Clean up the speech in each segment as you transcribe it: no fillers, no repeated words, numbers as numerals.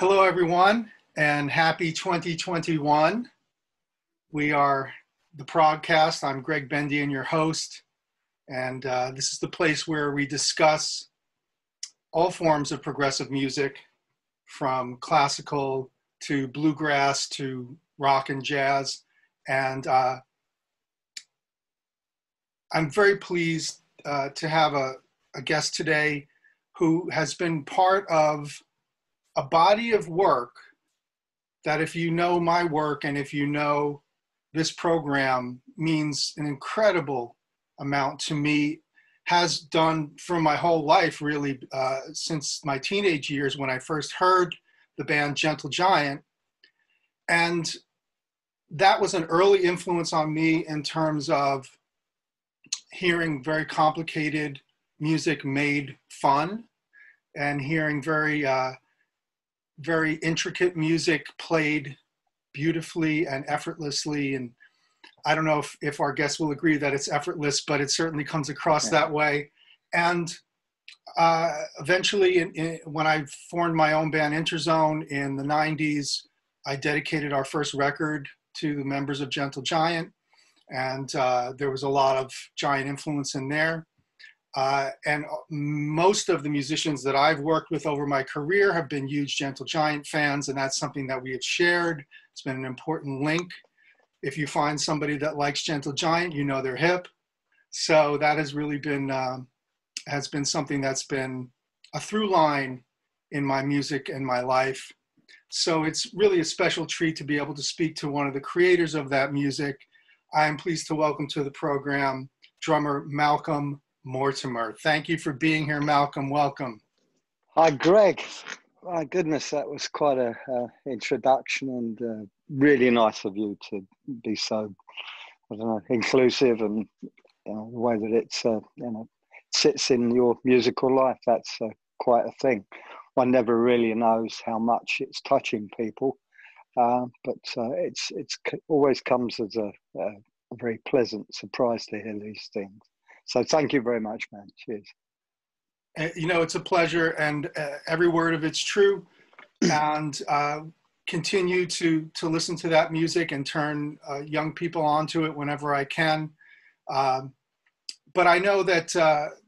Hello, everyone, and happy 2021. We are the ProgCast. I'm Gregg Bendian, your host, and this is the place where we discuss all forms of progressive music, from classical to bluegrass to rock and jazz. And I'm very pleased to have a guest today who has been part of a body of work that, if you know my work and if you know this program, means an incredible amount to me, has done for my whole life, really, since my teenage years when I first heard the band Gentle Giant. And that was an early influence on me in terms of hearing very complicated music made fun and hearing very intricate music played beautifully and effortlessly. And I don't know if our guests will agree that it's effortless, but it certainly comes across that way. And eventually, when I formed my own band Interzone in the 90s, I dedicated our first record to the members of Gentle Giant. And there was a lot of Giant influence in there. And most of the musicians that I've worked with over my career have been huge Gentle Giant fans, and that's something that we have shared. It's been an important link. If you find somebody that likes Gentle Giant, you know they're hip. So that has really been, has been something that's been a through line in my music and my life. So it's really a special treat to be able to speak to one of the creators of that music. I am pleased to welcome to the program drummer Malcolm Mortimore. Thank you for being here, Malcolm. Welcome. Hi, Greg. My goodness, that was quite a introduction, and really nice of you to be so, I don't know, inclusive, and the way that it's sits in your musical life. That's quite a thing. One never really knows how much it's touching people, but it's always comes as a very pleasant surprise to hear these things. So thank you very much, man. Cheers. You know, it's a pleasure, and every word of it's true. And continue to listen to that music and turn young people onto it whenever I can. But I know that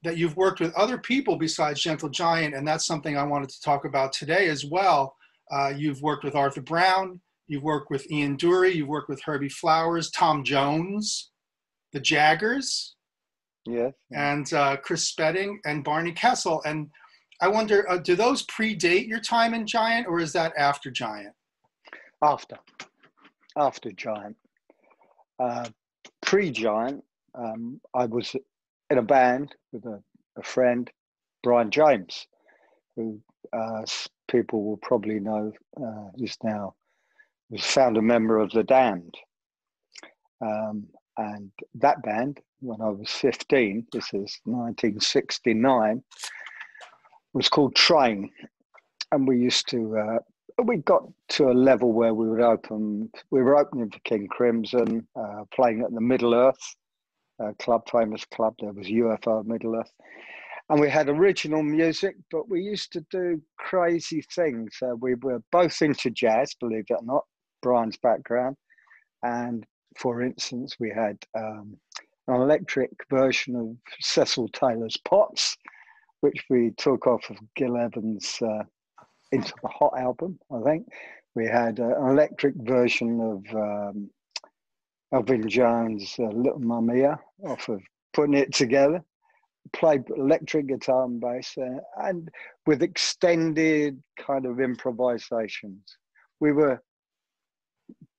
that you've worked with other people besides Gentle Giant, and that's something I wanted to talk about today as well. You've worked with Arthur Brown, you've worked with Ian Dury, you've worked with Herbie Flowers, Tom Jones, the Jaggers. Yeah. And Chris Spedding and Barnie Kessel. And I wonder, do those predate your time in Giant, or is that after Giant? After Giant. Pre-Giant, I was in a band with a friend, Brian James, who people will probably know is now was founder member of The Damned. And that band, when I was 15, this is 1969, was called Train. And we used to, we got to a level where we were opening for King Crimson, playing at the Middle Earth club, famous club. There was UFO Middle Earth. And we had original music, but we used to do crazy things. We were both into jazz, believe it or not, Brian's background. And for instance, we had an electric version of Cecil Taylor's Pots, which we took off of Gil Evans' Into the Hot album, I think. We had an electric version of Elvin Jones' Little Mamma off of Putting It Together. Played electric guitar and bass, and with extended kind of improvisations. We were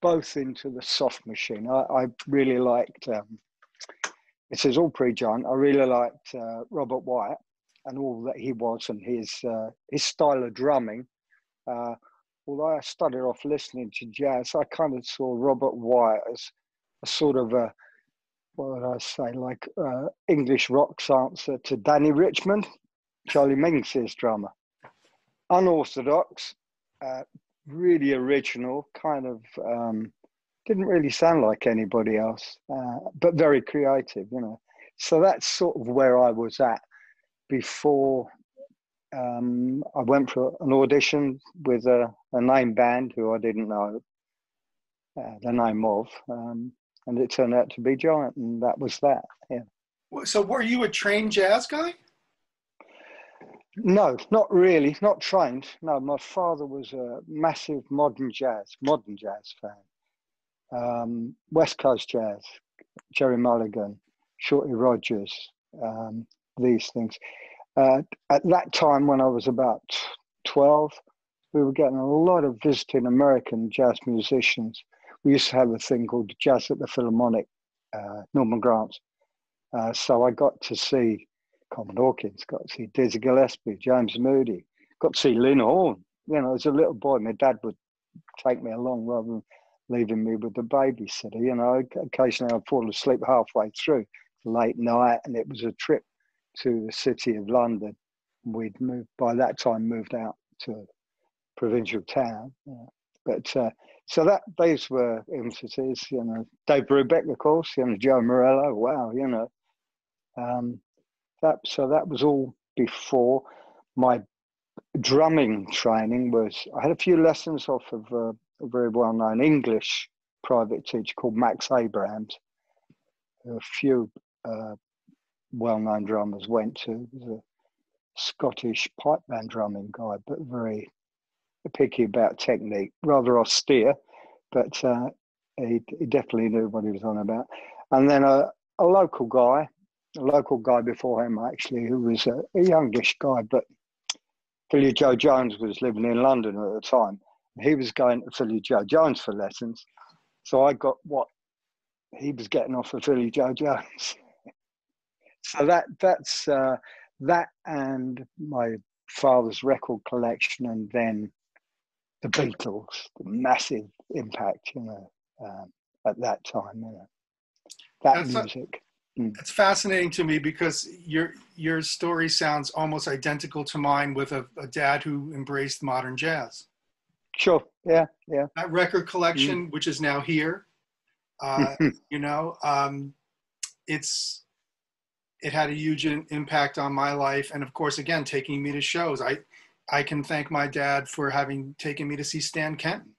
both into the soft machine. I really liked, this is all pre-Giant, I really liked Robert Wyatt and all that he was, and his style of drumming. Although I started off listening to jazz, I kind of saw Robert Wyatt as a sort of a, what would I say, like English rock's answer to Danny Richmond, Charlie Mingus' drummer. Unorthodox, really original, kind of didn't really sound like anybody else, but very creative, you know. So that's sort of where I was at before I went for an audition with a name band who I didn't know the name of, and it turned out to be Giant, and that was that. Yeah. So were you a trained jazz guy? No, not really, not trained. No, my father was a massive modern jazz fan. West Coast jazz, Jerry Mulligan, Shorty Rogers, these things. At that time, when I was about 12, we were getting a lot of visiting American jazz musicians. We used to have a thing called Jazz at the Philharmonic, Norman Granz. So I got to see Coleman Hawkins, got to see Dizzy Gillespie, James Moody, got to see Lynn Horne. You know, as a little boy, my dad would take me along rather than leaving me with the babysitter. You know, occasionally I'd fall asleep halfway through, late night, and it was a trip to the city of London. We'd by that time moved out to a provincial town. But so these were emphases, you know. Dave Brubeck, of course, you know, Joe Morello, wow, you know. So that was all before. My drumming training I had a few lessons off of a very well-known English private teacher called Max Abrahams. A few well-known drummers went to. He was a Scottish pipe band drumming guy, but very picky about technique, rather austere, but he definitely knew what he was on about. And then a local guy before him, actually, who was a youngish guy, but Philly Joe Jones was living in London at the time. He was going to Philly Joe Jones for lessons. So I got what he was getting off of Philly Joe Jones. So that's that and my father's record collection, and then the Beatles, the massive impact, you know, at that time, you know, that music. It's fascinating to me because your story sounds almost identical to mine, with a dad who embraced modern jazz. Sure. Yeah. That record collection, which is now here, you know, it had a huge impact on my life, and of course, again, taking me to shows. I can thank my dad for having taken me to see Stan Kenton.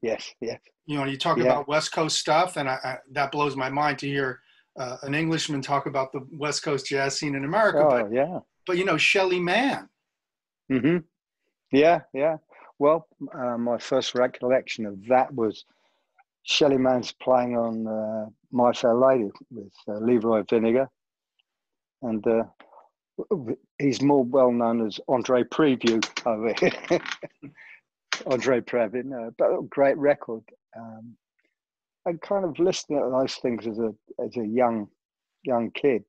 Yes. You know, you talk about West Coast stuff, and that blows my mind to hear an Englishman talk about the West Coast jazz scene in America. Oh, but you know, Shelly Manne. Mm-hmm. Yeah. Well, my first recollection of that was Shelly Manne's playing on My Fair Lady with Leroy Vinegar, and he's more well known as Andre Preview over here. Andre Previn, but a great record. And kind of listening to those things as a young kid,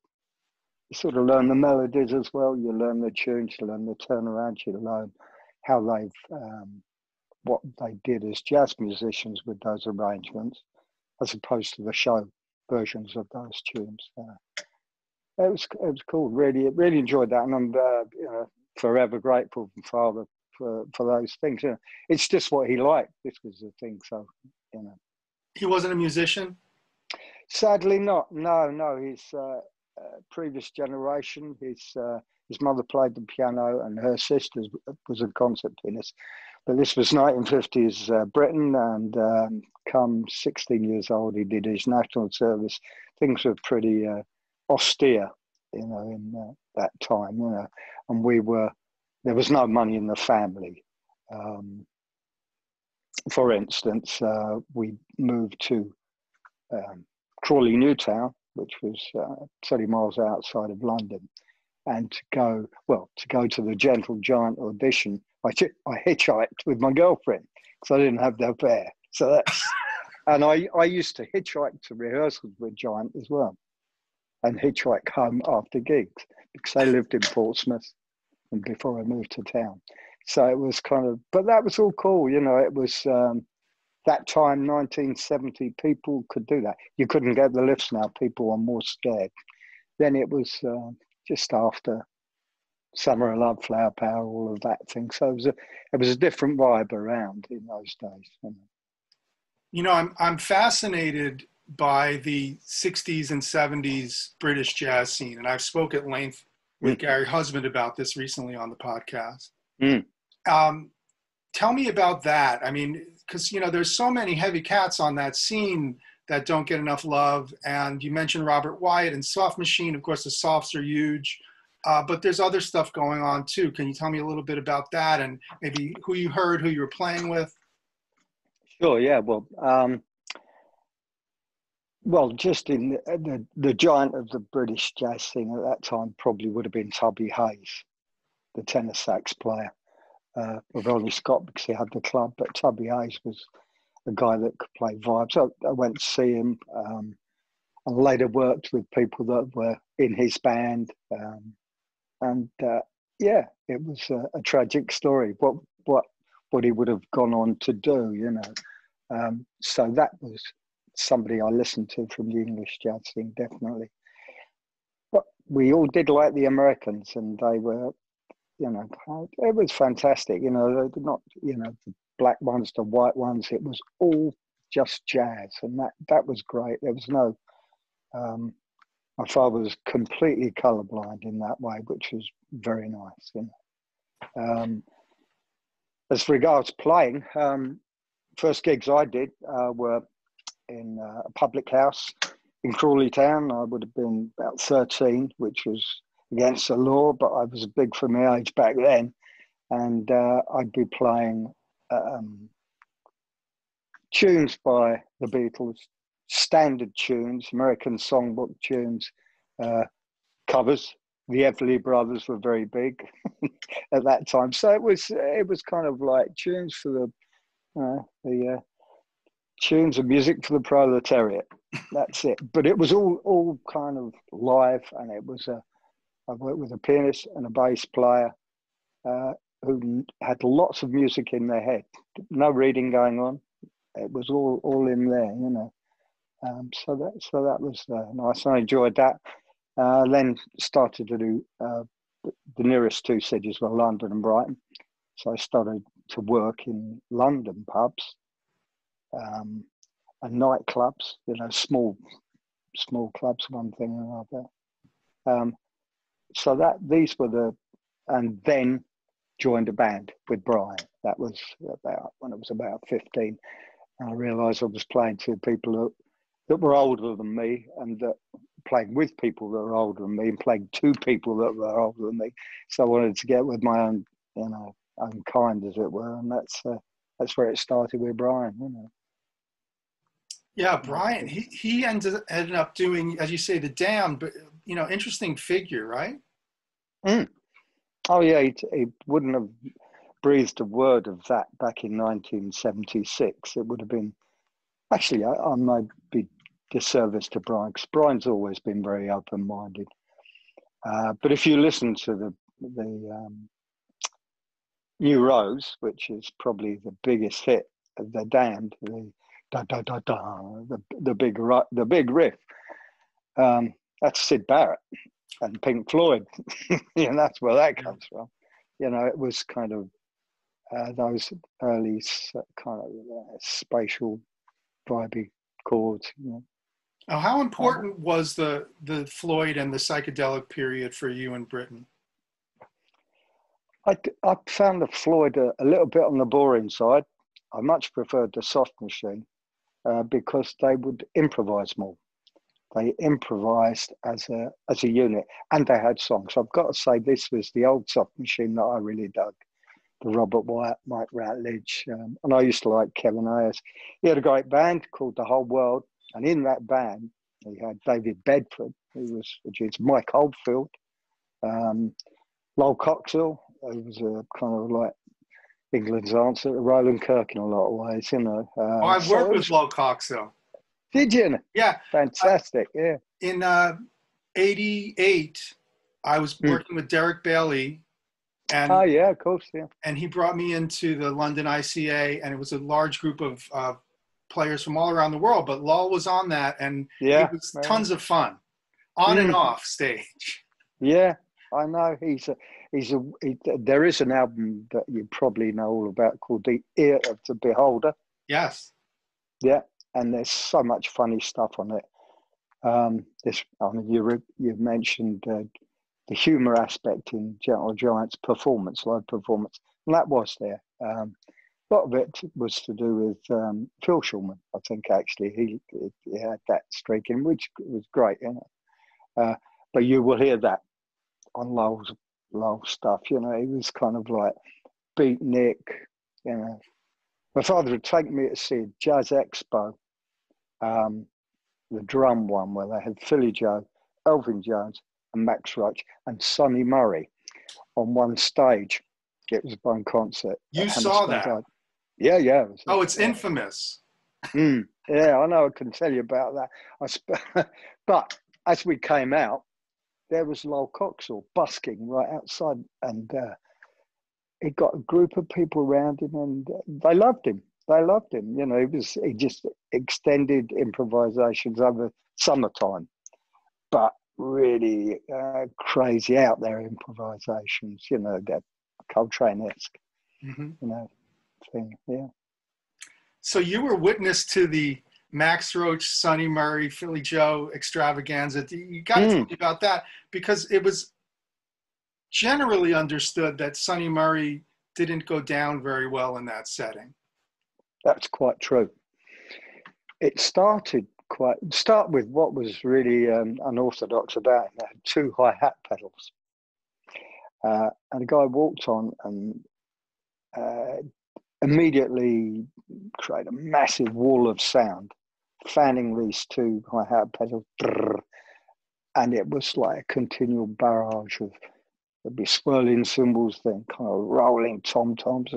you sort of learn the melodies as well. You learn the tunes, you learn the turnarounds, you learn how what they did as jazz musicians with those arrangements, as opposed to the show versions of those tunes. It was cool. Really enjoyed that, and I'm you know, forever grateful to Father for those things. You know, it's just what he liked. This was the thing. So, you know, he wasn't a musician. Sadly, not. No. His previous generation. His mother played the piano, and her sister was a concert pianist. But this was 1950s Britain, and come 16 years old, he did his national service. Things were pretty austere, you know, in that time, you know, and there was no money in the family. For instance, we moved to Crawley Newtown, which was 30 miles outside of London, and to go to the Gentle Giant audition, I hitchhiked with my girlfriend because I didn't have no fare. So that's, and I used to hitchhike to rehearsals with Giant as well, and hitchhike home after gigs because I lived in Portsmouth and before I moved to town. So it was kind of, but that was all cool, you know. It was that time, 1970, people could do that. You couldn't get the lifts now. People were more scared. Then it was just after Summer of Love, Flower Power, all of that thing. So it was a different vibe around in those days. You know, I'm fascinated by the 60s and 70s British jazz scene, and I've spoke at length with Gary Husband about this recently on the podcast. Mm. Tell me about that. I mean, because, there's so many heavy cats on that scene that don't get enough love. And you mentioned Robert Wyatt and Soft Machine. Of course, the Softs are huge. But there's other stuff going on too. Can you tell me a little bit about that and maybe who you heard, who you were playing with? Sure, yeah. Well, just in the giant of the British jazz scene at that time probably would have been Tubby Hayes, the tenor sax player. With Ronnie Scott because he had the club, but Tubby Hayes was a guy that could play vibes. So I went to see him and later worked with people that were in his band. It was a tragic story. What he would have gone on to do, So that was somebody I listened to from the English jazz scene, definitely. But we all did like the Americans, and they were, it was fantastic. They're not, the black ones, the white ones. It was all just jazz, and that was great. There was no. My father was completely colourblind in that way, which was very nice. As regards playing, first gigs I did were in a public house in Crawley Town. I would have been about 13, which was against the law, but I was big for my age back then. And I'd be playing tunes by the Beatles, standard tunes, American songbook tunes, covers. The Everly Brothers were very big at that time, so it was kind of like tunes for the tunes of music for the proletariat. That's it. But it was all kind of live, and it was I worked with a pianist and a bass player who had lots of music in their head, no reading going on. It was all in there, So that was nice. I enjoyed that. Then started to do the nearest two cities were London and Brighton. So I started to work in London pubs and nightclubs, small clubs, one thing or another. So these were and then joined a band with Brian. That was when I was about 15. And I realised I was playing to people that were older than me, and that playing with people that were older than me, and playing to people that were older than me. So I wanted to get with my own, own kind, as it were, and that's where it started with Brian. Yeah, Brian. He ended up doing, as you say, The Damned, but interesting figure, right? Mm. Oh yeah, he wouldn't have breathed a word of that back in 1976. It would have been. Actually, I might be disservice to Brian, because Brian's always been very open-minded. But if you listen to the New Rose, which is probably the biggest hit of The Damned, the da da da da, the big riff, that's Syd Barrett and Pink Floyd. That's where that comes from. It was kind of those early kind of spatial vibey chords. Oh, how important was the Floyd and the psychedelic period for you in Britain? I found the Floyd a little bit on the boring side. I much preferred the Soft Machine because they would improvise more. They improvised as a unit, and they had songs. I've got to say, this was the old Soft Machine that I really dug. The Robert Wyatt, Mike Ratledge, and I used to like Kevin Ayers. He had a great band called The Whole World, and in that band, he had David Bedford, which is Mike Oldfield, Lowell Coxhill, who was a kind of like England's answer to Roland Kirk in a lot of ways, I've worked with Lowell Coxhill. Did you? Yeah. Fantastic, yeah. In 88, I was working with Derek Bailey. And, oh, yeah, of course, yeah. And he brought me into the London ICA, and it was a large group of players from all around the world, but Lowell was on that, and it was tons of fun, on and off stage. Yeah, I know. There is an album that you probably know all about called The Ear of the Beholder. Yes. Yeah, and there's so much funny stuff on it. You mentioned the humour aspect in Gentle Giant's performance, live performance, and that was there. A lot of it was to do with Phil Shulman, I think. Actually, he had that streak in, which was great, you know. But you will hear that on Lowell's stuff. You know, he was kind of like beatnik. You know, my father would take me to see a Jazz Expo, the drum one, where they had Philly Joe, Elvin Jones, and Max Roach and Sonny Murray on one stage. It was one concert. You saw that? Yeah. It's infamous. Yeah, I know. I can tell you about that. But as we came out, there was Lowell Coxall busking right outside, and he got a group of people around him, and they loved him. You know, he just extended improvisations over summertime, but really crazy out there improvisations. You know, that Coltrane-esque, you know, thing. Yeah. So you were witness to the Max Roach, Sonny Murray, Philly Joe extravaganza. You got to tell me about that, because it was generally understood that Sonny Murray didn't go down very well in that setting. That's quite true. It start with what was really unorthodox about it. It had two hi-hat pedals. And a guy walked on and immediately created a massive wall of sound, fanning these two hi-hat pedals. And it was like a continual barrage of, there'd be swirling cymbals, then kind of rolling tom-toms.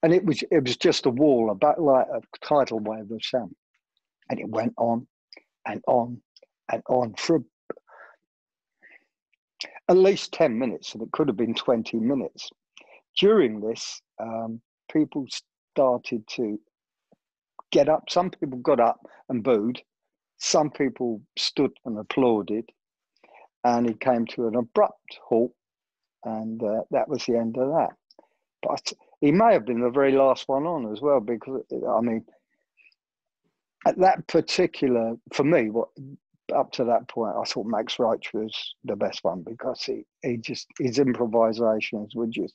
And it was just a wall, about like a tidal wave of sound. And it went on and on and on for at least 10 minutes, and it could have been 20 minutes. During this, people started to get up. Some people got up and booed. Some people stood and applauded. And it came to an abrupt halt, and that was the end of that. But he may have been the very last one on as well, because, I mean, at that particular, for me, up to that point, I thought Max Roach was the best one, because he just, his improvisations were just,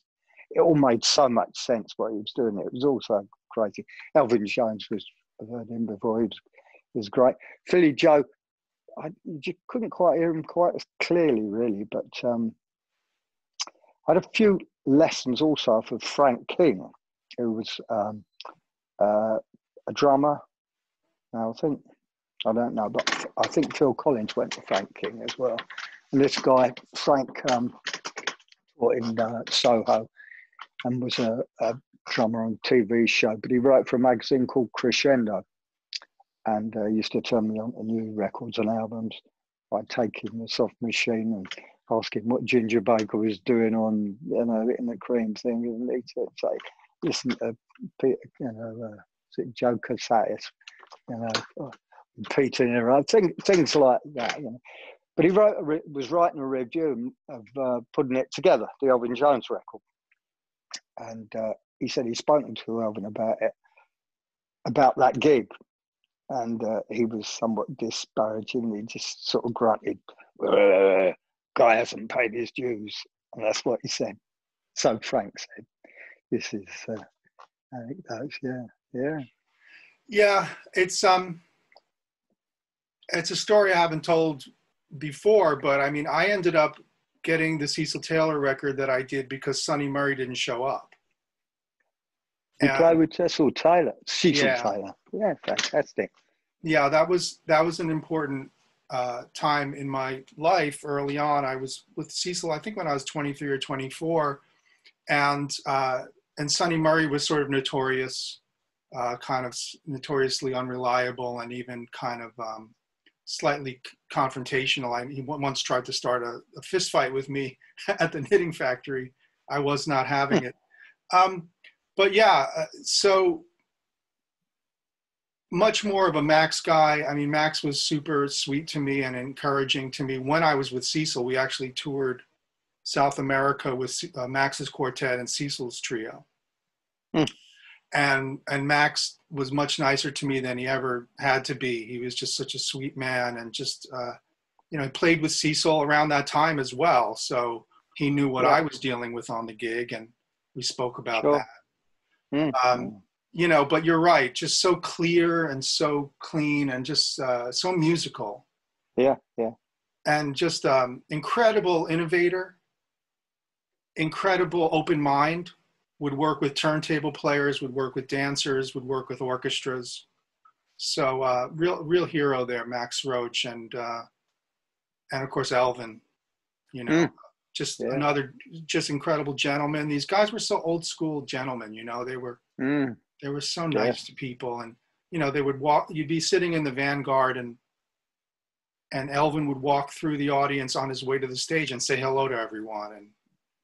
it all made so much sense what he was doing. It was also crazy. Elvin Jones I've heard him before, he was great. Philly Joe, you couldn't quite hear him quite as clearly, really, but I had a few lessons also for Frank King, who was a drummer. Now, I don't know, but I think Phil Collins went to Frank King as well. And this guy, Frank, taught in Soho and was a drummer on a TV show, but he wrote for a magazine called Crescendo, and used to turn me on to new records and albums. I'd take him the Soft Machine and ask him what Ginger Baker was doing on, you know, in the Cream thing, and he'd say, listen to Peter, you know, Joe Cassatis, you know, Peter Nero, things like that, you know. But he was writing a review of Putting It Together, the Elvin Jones record, and he said he'd spoken to Elvin about that gig, and he was somewhat disparaging. He just sort of grunted, "Guy hasn't paid his dues," and that's what he said. So Frank said, "This is anecdotes, yeah." It's a story I haven't told before, but I mean, I ended up getting the Cecil Taylor record that I did because Sonny Murray didn't show up. You played with Cecil Taylor. Taylor. Yeah, fantastic. Yeah, that was an important time in my life early on. I was with Cecil, I think when I was 23 or 24, and Sonny Murray was sort of notorious, kind of notoriously unreliable, and even kind of slightly confrontational. He once tried to start a fist fight with me at the knitting factory. I was not having it. But yeah, so much more of a Max guy. I mean, Max was super sweet to me and encouraging to me. When I was with Cecil, we actually toured South America with Max's quartet and Cecil's trio. And Max was much nicer to me than he ever had to be. He was just such a sweet man, and just you know, he played with Cecil around that time as well. So he knew what I was dealing with on the gig, and we spoke about Sure. that. You know, but you're right, just so clear and so clean and just so musical. Yeah. And just incredible innovator, incredible open mind, would work with turntable players, would work with dancers, would work with orchestras. So real hero there, Max Roach, and of course Elvin, you know, just another just incredible gentleman. These guys were so old school gentlemen, you know, they were so nice to people, and you know, they would walk. You'd be sitting in the vanguard, and Elvin would walk through the audience on his way to the stage and say hello to everyone, and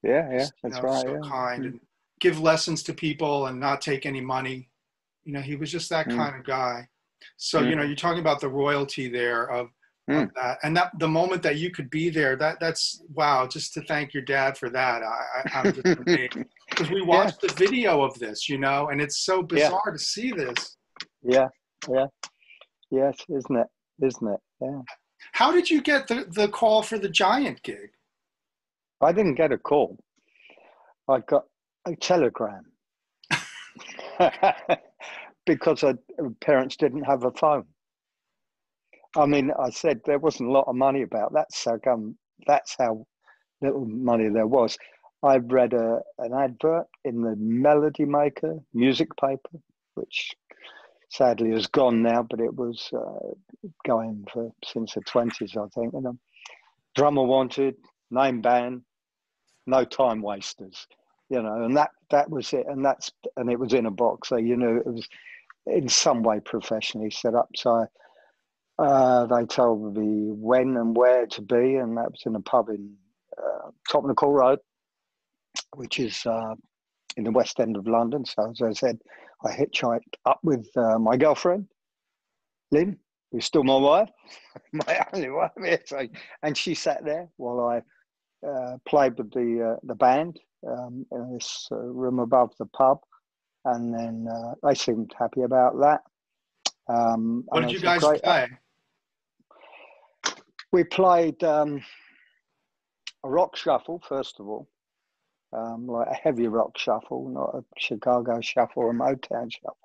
that's right. So kind, and give lessons to people and not take any money. You know, he was just that kind of guy. So you know, you're talking about the royalty there of that, and that the moment that you could be there, that's wow. Just to thank your dad for that, I'm just amazed, because we watched the video of this, you know, and it's so bizarre to see this. Yes, isn't it? Yeah. How did you get the call for the Giant gig? I didn't get a call. I got a telegram because parents didn't have a phone. I mean, I said there wasn't a lot of money about that, so that's how little money there was. I read an advert in the Melody Maker music paper, which sadly is gone now, but it was going since the 20s, I think. And drummer wanted, name band, no time wasters, you know, and that was it. And it was in a box, so you knew it was in some way professionally set up. So they told me when and where to be, and that was in a pub in Tottenham Road, which is in the West End of London. So as I said, I hitchhiked up with my girlfriend, Lynn, who's still my wife, my only wife. So, and she sat there while I played with the band in this room above the pub, and then they seemed happy about that. What did you guys play? We played a rock shuffle, first of all. Like a heavy rock shuffle, not a Chicago shuffle or a Motown shuffle,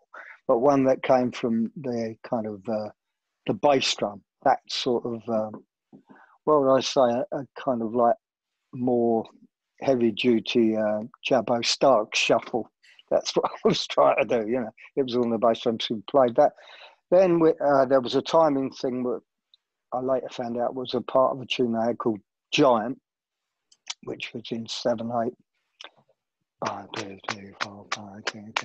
but one that came from the kind of the bass drum, that sort of, what would I say, a kind of like more heavy duty Jabbo Stark shuffle. That's what I was trying to do, you know. It was on the bass drums who played that. Then there was a timing thing that I later found out was a part of a tune I had called Giant, which was in 7/8. 1, 2, 3, 4, 5, 6,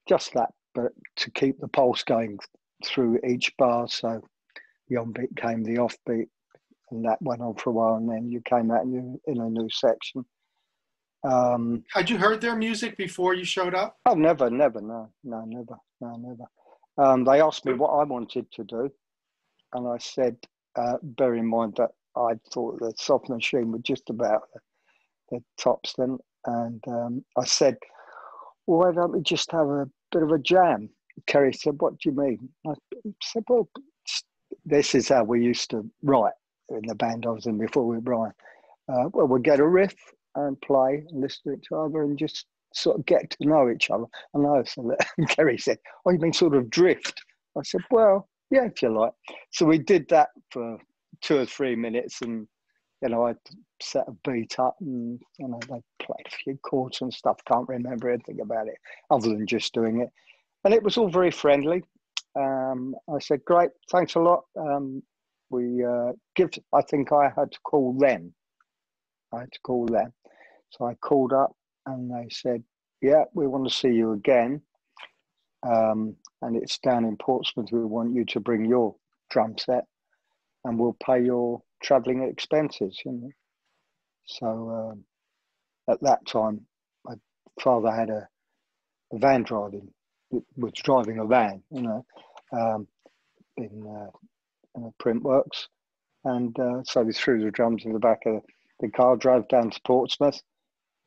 just that, but to keep the pulse going through each bar. So the on beat came the off beat, and that went on for a while, and then you came out in a new section. Had you heard their music before you showed up? Oh, never, never. They asked me what I wanted to do, and I said, bear in mind that I thought the Soft Machine were just about the tops then, and I said, well, why don't we just have a bit of a jam? Kerry said, what do you mean? I said, well, this is how we used to write in the band I was in before we were Well, we'll get a riff and play and listen to each other and just sort of get to know each other. And Kerry said, oh, you mean sort of drift? I said, well, yeah, if you like. So we did that for 2 or 3 minutes, and you know, I set a beat up, and you know, they played a few chords and stuff. Can't remember anything about it other than just doing it, and it was all very friendly. I said, great, thanks a lot. I think I had to call them. So I called up, and they said, yeah, we want to see you again. And it's down in Portsmouth. We want you to bring your drum set, and we'll pay your travelling expenses, you know. So at that time, my father had a van driving, was driving a van, you know, in a print works. And so we threw the drums in the back of the car, drove down to Portsmouth,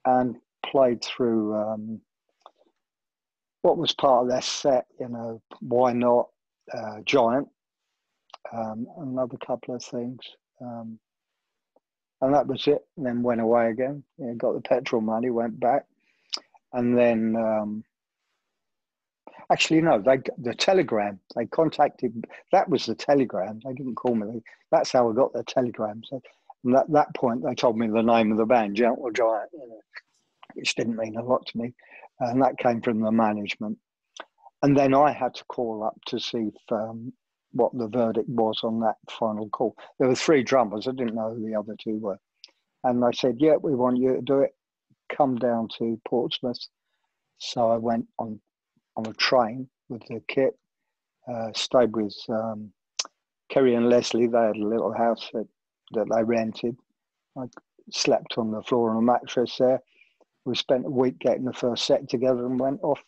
and played through what was part of their set, you know, Why Not, Giant, another couple of things. And that was it. And then went away again. You know, got the petrol money, went back. And then, actually, no, the telegram, they contacted, that was the telegram. They didn't call me. That's how I got the telegram. So, and at that point, they told me the name of the band, Gentle Giant, you know, which didn't mean a lot to me. And that came from the management. And then I had to call up to see if, what the verdict was on that final call. There were 3 drummers. I didn't know who the other 2 were. And they said, yeah, we want you to do it. Come down to Portsmouth. So I went on a train with the kit, stayed with Kerry and Leslie. They had a little house that they rented. I slept on the floor on a mattress there. We spent a week getting the first set together and went off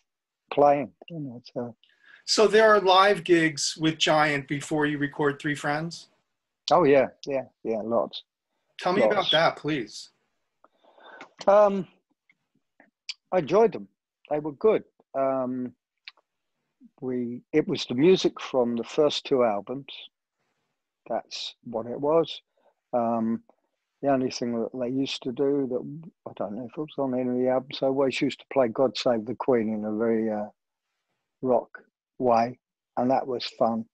playing. You know, so there are live gigs with Giant before you record Three Friends? Oh, yeah, lots. Tell me about that, please. I enjoyed them. They were good. It was the music from the first 2 albums. That's what it was. The only thing that they used to do that, I don't know if it was on any of the albums, they always used to play God Save the Queen in a very rock way, and that was fun.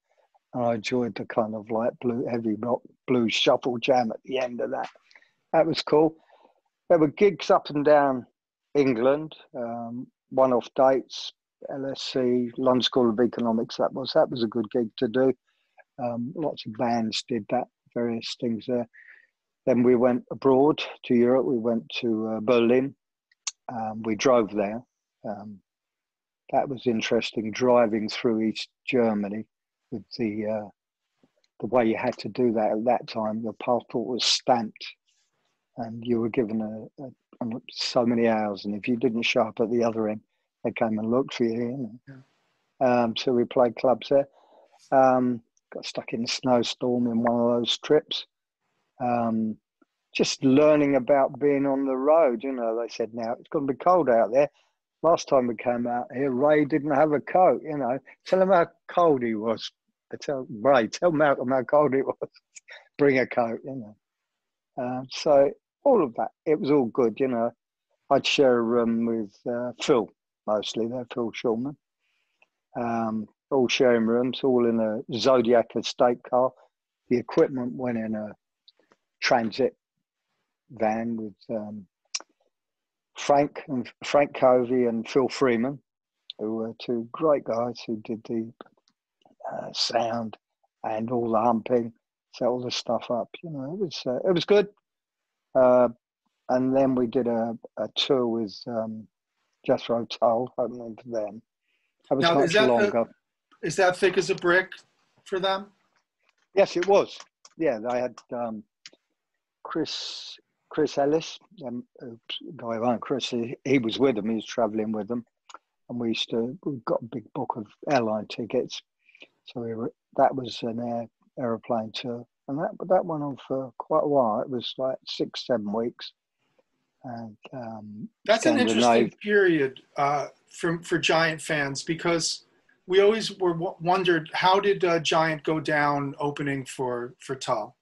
And I enjoyed the kind of like heavy rock blues shuffle jam at the end of that. That was cool. There were gigs up and down England, one-off dates, LSE, London School of Economics. That was a good gig to do. Lots of bands did that, various things there. Then we went abroad to Europe. We went to Berlin. We drove there. That was interesting, driving through East Germany with the way you had to do that at that time. The passport was stamped, and you were given so many hours. And if you didn't show up at the other end, they came and looked for you. So we played clubs there. Got stuck in a snowstorm in one of those trips. Just learning about being on the road. You know, they said, now it's going to be cold out there. Last time we came out here, Ray didn't have a coat. You know, tell him how cold he was. Tell Malcolm how cold it was. Bring a coat, you know. So all of that, it was all good, you know. I'd share a room with Phil, mostly there, Phil Shulman. All sharing rooms, all in a Zodiac estate car. The equipment went in a transit van with Frank Covey and Phil Freeman, who were 2 great guys who did the sound and all the humping, set all the stuff up. You know, it was good. And then we did a tour with Jethro Tull, opening for them. That was now, much longer. Is that Thick as a Brick for them? Yes, it was. Yeah, they had Chris Ellis, guy around Chris. He was with them. He was travelling with them, and we got a big book of airline tickets. So that was an aeroplane tour, and that went on for quite a while. It was like 6-7 weeks. And that's an interesting period for Giant fans, because we always wondered, how did Giant go down opening for Tull?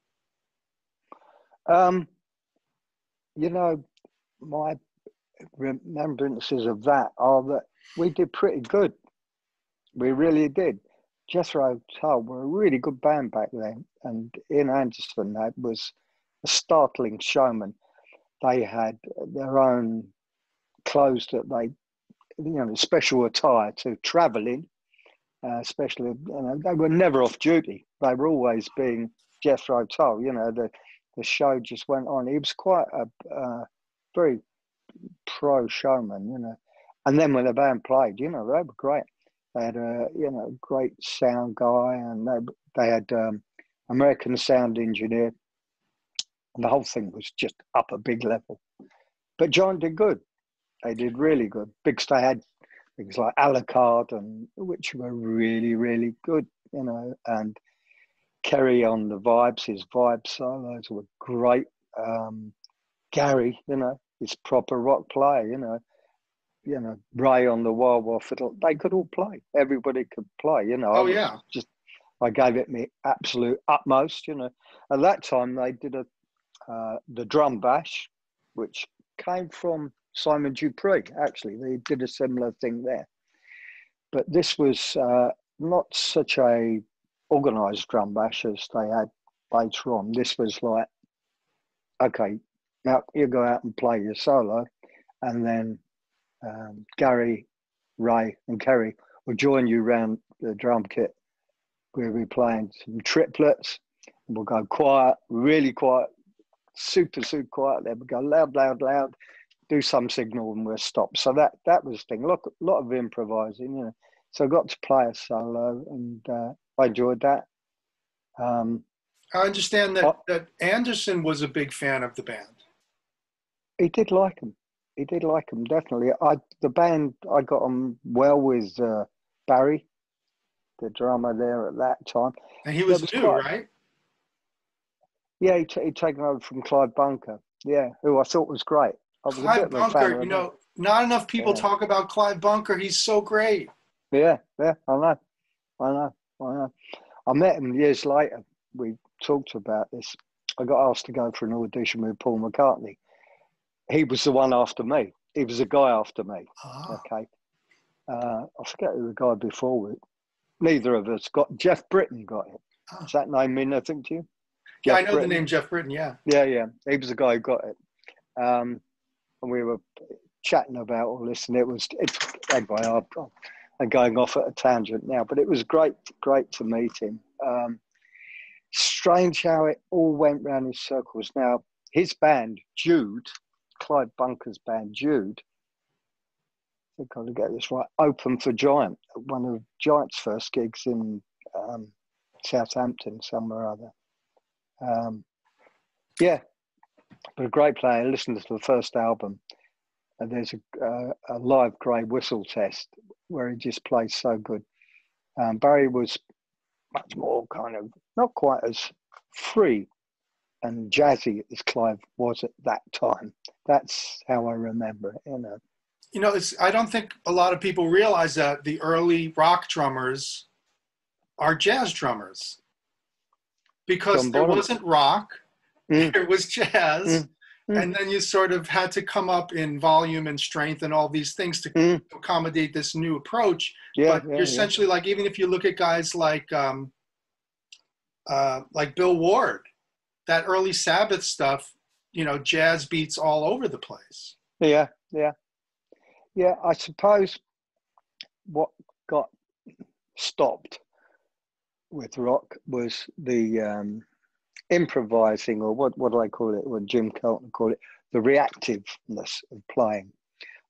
You know, my remembrances of that are that we did pretty good. We really did. Jethro Tull were a really good band back then, and Ian Anderson was a startling showman. They had their own clothes that special attire to travel in, especially, they were never off duty. They were always being Jethro Tull. You know, the show just went on. He was quite a very pro showman, you know. And then when the band played, you know, they were great. They had a, great sound guy, and they had American sound engineer. And the whole thing was just up a big level. But Giant did good. They did really good. Because they had things like Alucard, which were really, really good, you know. And Kerry on the vibes, his vibe solos were great. Gary, you know, his proper rock player, you know, Ray on the wah-wah fiddle. They could all play. Everybody could play, you know. Oh, yeah. Just I gave it my absolute utmost, you know. At that time, they did the drum bash, which came from Simon Dupree, actually. They did a similar thing there. But this was not such a organised drum bash as they had later on. This was like, okay, now you go out and play your solo, and then Gary, Ray and Kerry will join you around the drum kit. We'll be playing some triplets, and we'll go quiet, really quiet, super quiet. Then we'll go loud, loud, loud, do some signal, and we'll stop. So that was the thing. A lot of improvising, you know. So I got to play a solo, and I enjoyed that. I understand that Anderson was a big fan of the band. He did like him. He did like him, definitely. The band, I got on well with Barry, the drummer there at that time. And he was new, right? Yeah, he'd taken over from Clive Bunker, yeah, who I thought was great. I was Clive Bunker, you know, not enough people talk about Clive Bunker. He's so great. Yeah, I know. I met him years later. We talked about this. I got asked to go for an audition with Paul McCartney. He was the one after me. He was a guy after me. Okay. I forget who the guy before was. Neither of us got. Jeff Britton got it. Does that name mean nothing to you? Yeah, I know the name Jeff Britton, yeah. Yeah. He was the guy who got it. And we were chatting about all this, and anyway, I'm going off at a tangent now, but it was great to meet him. Strange how it all went round in circles. Now, his band, Jude, Clive Bunker's band, Jude, I think I'll get this right, opened for Giant, one of Giant's first gigs in Southampton, somewhere or other. Yeah, but a great player. Listen to the first album, and there's a live grey whistle test where he just plays so good. Barry was much more kind of, not quite as free and jazzy as Clive was at that time. That's how I remember it, you know. You know, I don't think a lot of people realize that the early rock drummers are jazz drummers, because there wasn't rock, there was jazz, and then you sort of had to come up in volume and strength and all these things to accommodate this new approach. But you're essentially like, even if you look at guys like Bill Ward, that early Sabbath stuff, you know, jazz beats all over the place. Yeah. I suppose what got stopped with rock was the improvising, or what do I call it, what Jim Kelton called it, the reactiveness of playing.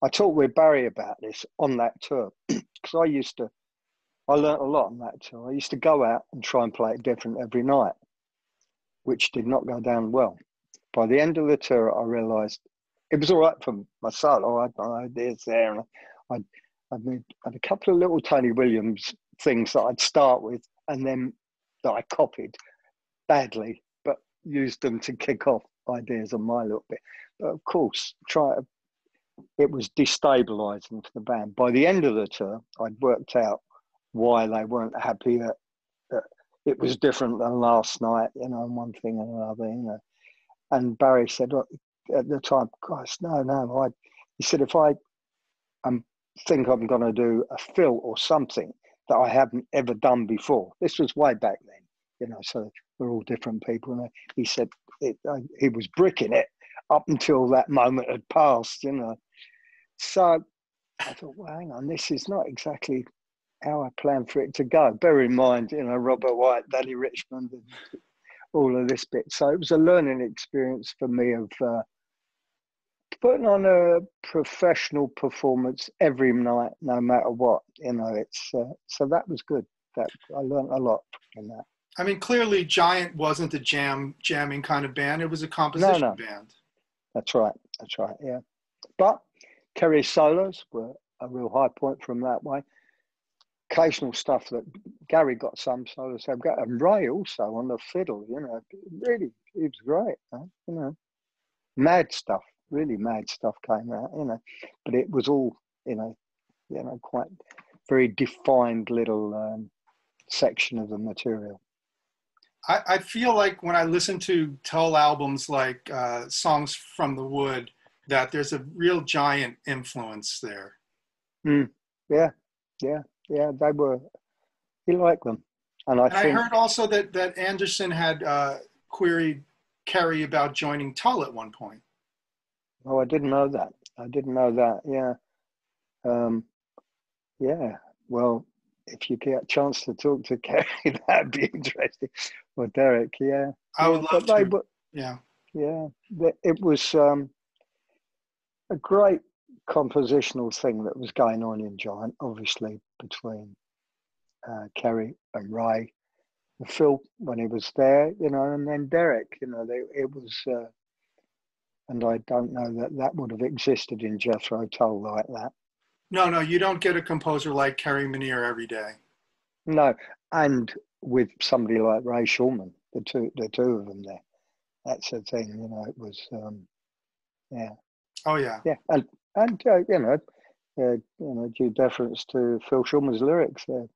I talked with Barry about this on that tour, because I learnt a lot on that tour. I used to go out and try and play it different every night, which did not go down well. By the end of the tour, I realised it was all right for my solo. I had my ideas there, and I had a couple of little Tony Williams things that I'd start with, and then that I copied badly, but used them to kick off ideas on my little bit. But of course, it was destabilising for the band. By the end of the tour, I'd worked out why they weren't happy that it was different than last night, you know, and one thing and another, you know. And Barry said, look, at the time, gosh, no. He said, if I think I'm going to do a fill or something that I haven't ever done before, this was way back then, you know, so we're all different people. And he said he was bricking it up until that moment had passed, you know. So I thought, well, hang on, this is not exactly how I planned for it to go. Bear in mind, you know, Robert White, Danny Richmond, and all of this bit. So it was a learning experience for me of putting on a professional performance every night, no matter what. You know, it's so that was good. That I learned a lot in that. I mean, clearly, Giant wasn't a jamming kind of band. It was a composition band. That's right. Yeah, but Kerry's solos were a real high point from that way. Occasional stuff that Gary got some solos, and Ray also on the fiddle. You know, really, it was great. You know, really mad stuff came out. You know, but it was all you know, quite very defined little section of the material. I feel like when I listen to Tull albums like Songs from the Wood, that there's a real Giant influence there. Yeah. They were. He liked them, and I think. I heard also that Anderson had queried Kerry about joining Tull at one point. Oh, I didn't know that. Yeah. Yeah. Well, if you get a chance to talk to Kerry, that'd be interesting. Or Derek, yeah. I would love to. Yeah. It was a great compositional thing that was going on in Giant, obviously, between Kerry and Ray, and Phil when he was there, and then Derek, it was, and I don't know that would have existed in Jethro Tull like that. No, you don't get a composer like Kerry Minnear every day. No, and with somebody like Ray Shulman, the two of them there, that's the thing. It was, yeah. Oh yeah. Yeah, and due deference to Phil Shulman's lyrics there,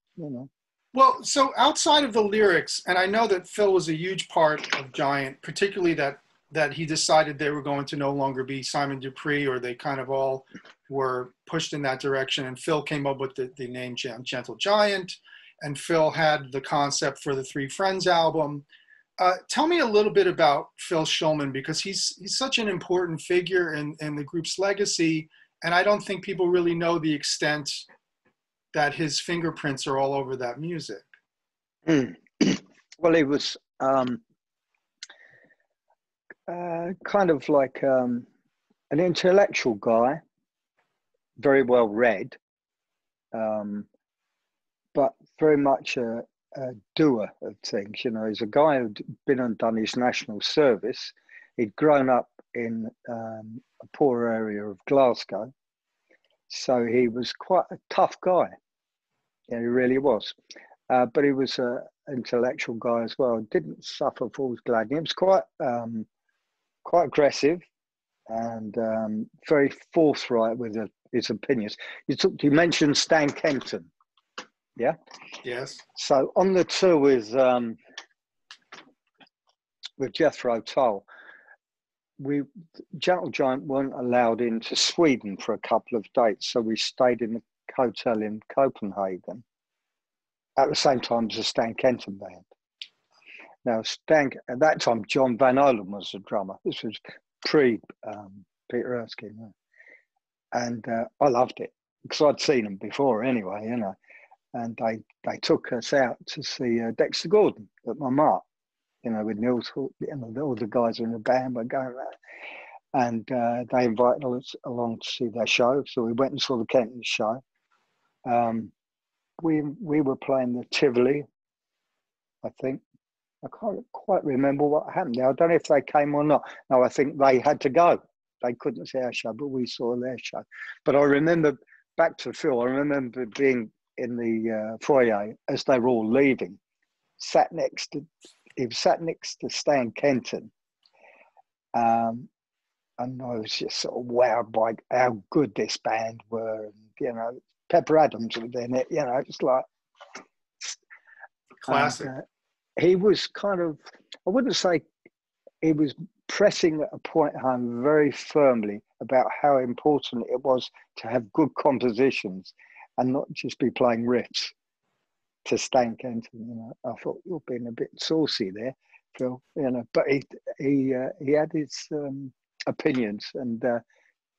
Well, so outside of the lyrics, and I know that Phil was a huge part of Giant, particularly that he decided they were going to no longer be Simon Dupree, or they kind of all were pushed in that direction. And Phil came up with the name Gentle Giant, and Phil had the concept for the Three Friends album. Tell me a little bit about Phil Shulman, because he's such an important figure in the group's legacy, and I don't think people really know the extent that his fingerprints are all over that music. Well, he was kind of like an intellectual guy, very well read, but very much a doer of things. He's a guy who'd been and done his national service. He'd grown up in a poor area of Glasgow, so he was quite a tough guy. Yeah, he really was. But he was an intellectual guy as well. Didn't suffer fools gladly. He was quite aggressive and very forthright with his opinions. You mentioned Stan Kenton, yeah? Yes. So on the tour with Jethro Tull, Gentle Giant weren't allowed into Sweden for a couple of dates, so we stayed in a hotel in Copenhagen at the same time as the Stan Kenton band. Now, at that time, John Van Olen was the drummer. This was pre Peter Erskine, and I loved it because I'd seen them before anyway, And they took us out to see Dexter Gordon at Montmartre, with Nils, all the guys in the band were going around. And they invited us along to see their show. So we went and saw the Kenton show. We were playing the Tivoli, I think. I can't quite remember what happened there. I don't know if they came or not. No, I think they had to go. They couldn't see our show, but we saw their show. But I remember, back to Phil, I remember being in the foyer as they were all leaving, he sat next to Stan Kenton. And I was just sort of wowed by how good this band were. And, Pepper Adams was in it, it's like... Classic. He was kind of, I wouldn't say he was pressing a point home very firmly about how important it was to have good compositions and not just be playing riffs to Stan Kenton. I thought you're being a bit saucy there, Phil. But he had his opinions, and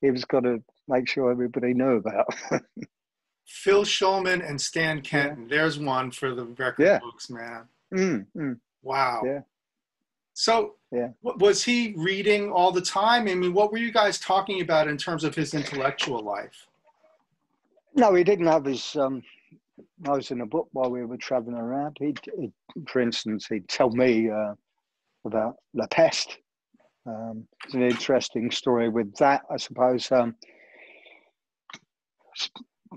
he was got to make sure everybody knew about. Phil Shulman and Stan Kenton. Yeah. There's one for the record books, man. Wow. Yeah. So was he reading all the time? I mean, what were you guys talking about in terms of his intellectual life? No, he didn't have his nose in a book while we were traveling around. He'd for instance, he'd tell me about La Peste. It's an interesting story with that, I suppose.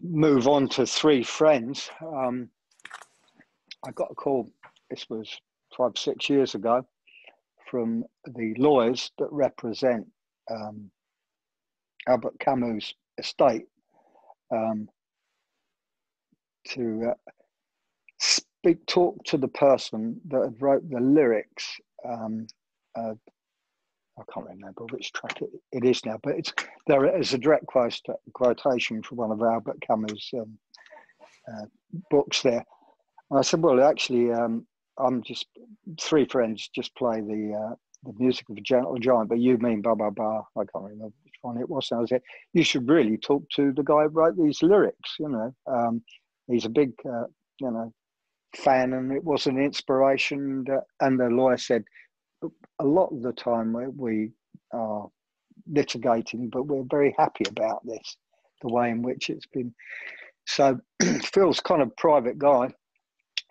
Move on to Three Friends. I got a call, this was 5-6 years ago, from the lawyers that represent Albert Camus' estate to talk to the person that had wrote the lyrics. I can't remember which track it is now, but there is a direct quotation from one of Albert Camus' books there. And I said, well, actually, I'm just 3 friends just play the music of a gentle giant, but you mean blah, blah, blah. I can't remember which one it was. And I said, you should really talk to the guy who wrote these lyrics, you know. He's a big, fan, and it was an inspiration. And the lawyer said, a lot of the time we are litigating, but we're very happy about this, the way in which it's been. So Phil's kind of private guy.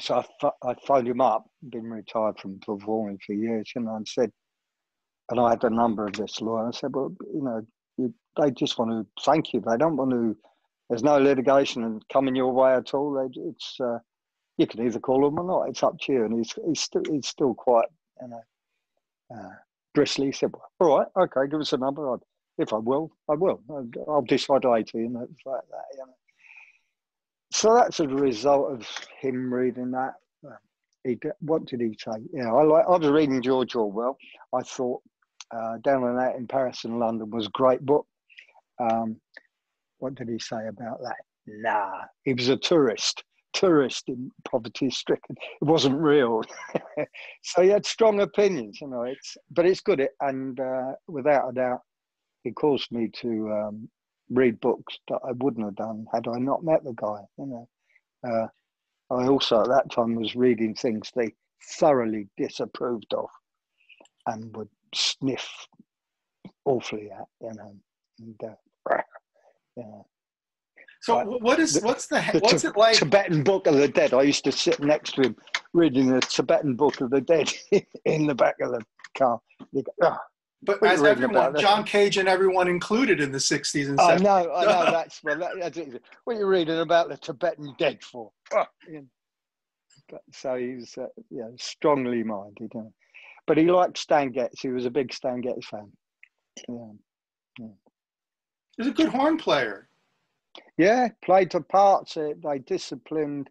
So I phoned him up, been retired from performing for years, and said, and I had the number of this lawyer. I said, well, they just want to thank you. They don't want to, there's no litigation and coming your way at all. It's you can either call them or not. It's up to you. And he's still quite, bristly. He said, well, all right, okay, give us a number. If I will, I will. I'll decide later, it's like that, So that's a result of him reading that. What did he say? I was reading George Orwell. I thought Down and Out in Paris and London was a great book. What did he say about that? Nah, he was a tourist in poverty stricken. It wasn't real. So he had strong opinions, but it's good. And without a doubt, he caused me to read books that I wouldn't have done had I not met the guy. I also at that time was reading things they thoroughly disapproved of and would sniff awfully at, So what's it like? Tibetan Book of the Dead. I used to sit next to him reading the Tibetan Book of the Dead in the back of the car. But as everyone, John Cage and everyone included in the 60s and 70s. I know. That's it. What are you reading about the Tibetan dead for? So he's strongly minded. But he liked Stan Getz. He was a big Stan Getz fan. Yeah. He's a good horn player. Yeah, played to parts. They disciplined.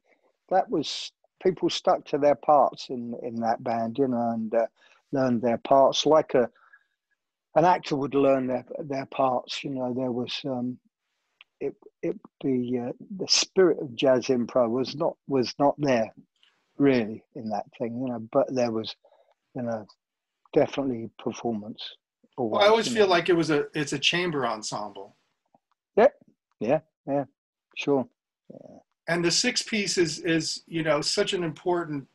That was, people stuck to their parts in that band, and learned their parts like an actor would learn their parts. There was the spirit of jazz improv was not there really in that thing, but there was definitely performance. Well, I always feel like it's a chamber ensemble. Yeah, sure. Yeah. And the 6-piece is such an important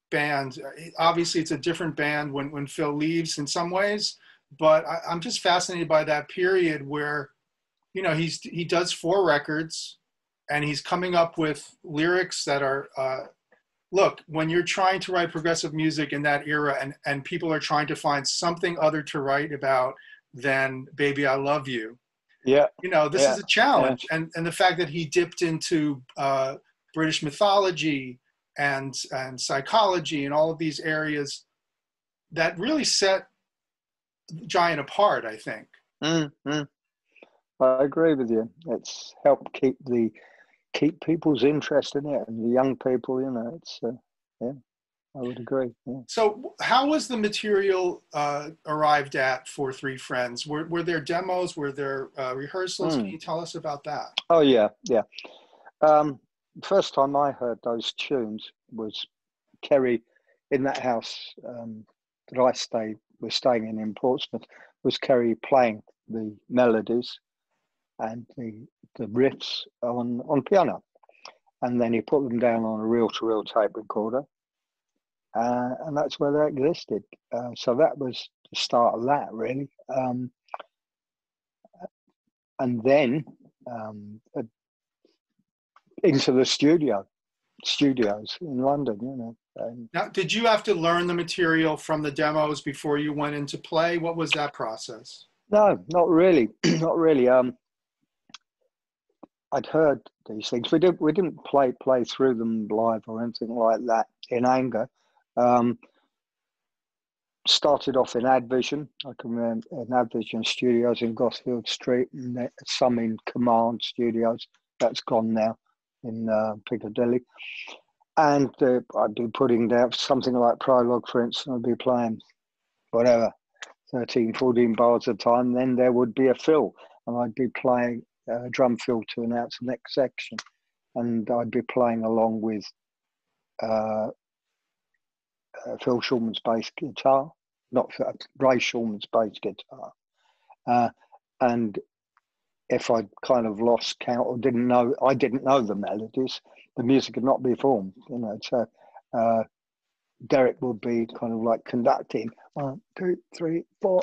band. Obviously, it's a different band when Phil leaves in some ways, but I'm just fascinated by that period where, he does 4 records, and he's coming up with lyrics that are, look, when you're trying to write progressive music in that era, and people are trying to find something other to write about than "Baby, I Love You." Yeah. This is a challenge. Yeah. And the fact that he dipped into British mythology and psychology and all of these areas that really set Giant apart, I think. Mm-hmm. I agree with you. It's helped keep people's interest in it, and the young people, it's, I would agree. Yeah. So how was the material arrived at for 3 Friends? Were there demos? Were there rehearsals? Can you tell us about that? Oh, yeah. First time I heard those tunes was Kerry in that house that was staying in Portsmouth, was Kerry playing the melodies and the riffs on piano. And then he put them down on a reel-to-reel tape recorder. And that's where they existed. So that was the start of that, really. And then into the studios in London, Now, did you have to learn the material from the demos before you went into play? What was that process? No, not really. Not really. I'd heard these things. We didn't play through them live or anything like that in anger. Started off in Advision. I can remember in Advision Studios in Gosfield Street, and some in Command Studios. That's gone now in Piccadilly. And I'd be putting down something like Prologue, for instance. I'd be playing whatever, 13, 14 bars at a time. Then there would be a fill, and I'd be playing a drum fill to announce the next section. And I'd be playing along with Phil Shulman's bass guitar, not Ray Shulman's bass guitar. And if I kind of lost count or I didn't know the melodies, the music could not be formed, you know. So Derek would be kind of like conducting 1, 2, 3, 4,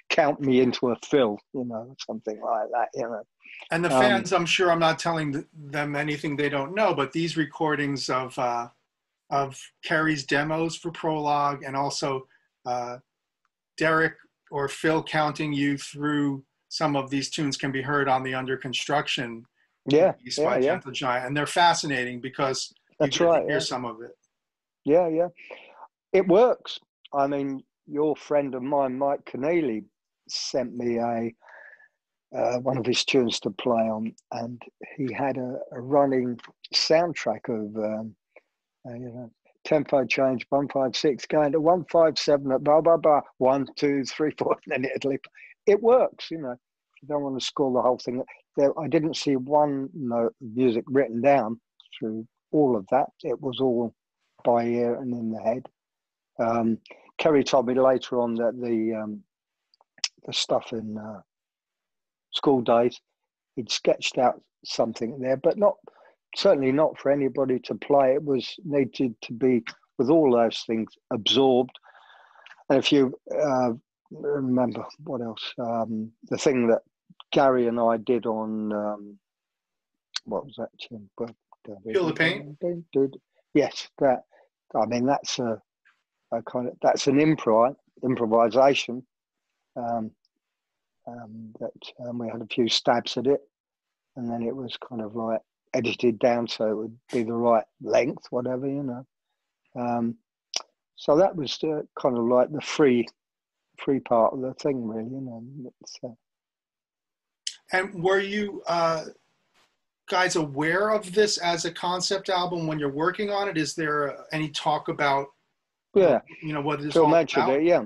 count me into a fill, you know, something like that, you know. And the fans, I'm sure I'm not telling them anything they don't know, but these recordings of Kerry's demos for Prologue, and also Derek or Phil counting you through some of these tunes, can be heard on the Under Construction piece by Gentle Giant, and they're fascinating because that's you get right. to hear some of it. Yeah, yeah, it works. I mean, your friend of mine, Mike Keneally, sent me one of his tunes to play on, and he had a running soundtrack of you know, tempo change 156 going to 157 at blah blah blah 1 2 3 4, and then it works, you know. You don't want to score the whole thing. I didn't see one note of music written down through all of that. It was all by ear and in the head. Kerry told me later on that the stuff in School Days, he'd sketched out something there, but certainly not for anybody to play. It was needed to be, with all those things, absorbed. And if you remember, what else? The thing that Gary and I did on, what was that tune? Feel the Pain? Yes, that. I mean, that's a kind of, that's an improvisation. That we had a few stabs at it, and then it was kind of like edited down so it would be the right length, whatever, you know. So that was kind of like the free part of the thing, really, you know. And were you guys aware of this as a concept album when you're working on it? Is there any talk about, you know, what it is Phil all mentioned about? it, yeah.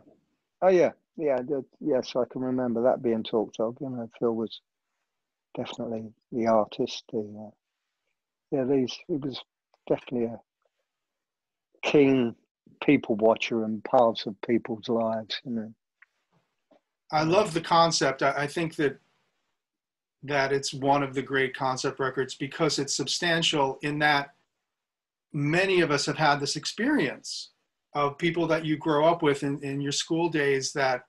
Oh, yeah. Yeah, yes, I can remember that being talked of. You know, Phil was definitely the artist. He was definitely a keen people watcher and parts of people's lives, you know. I love the concept. I think that it's one of the great concept records because it's substantial in that many of us have had this experience of people that you grow up with in your school days that,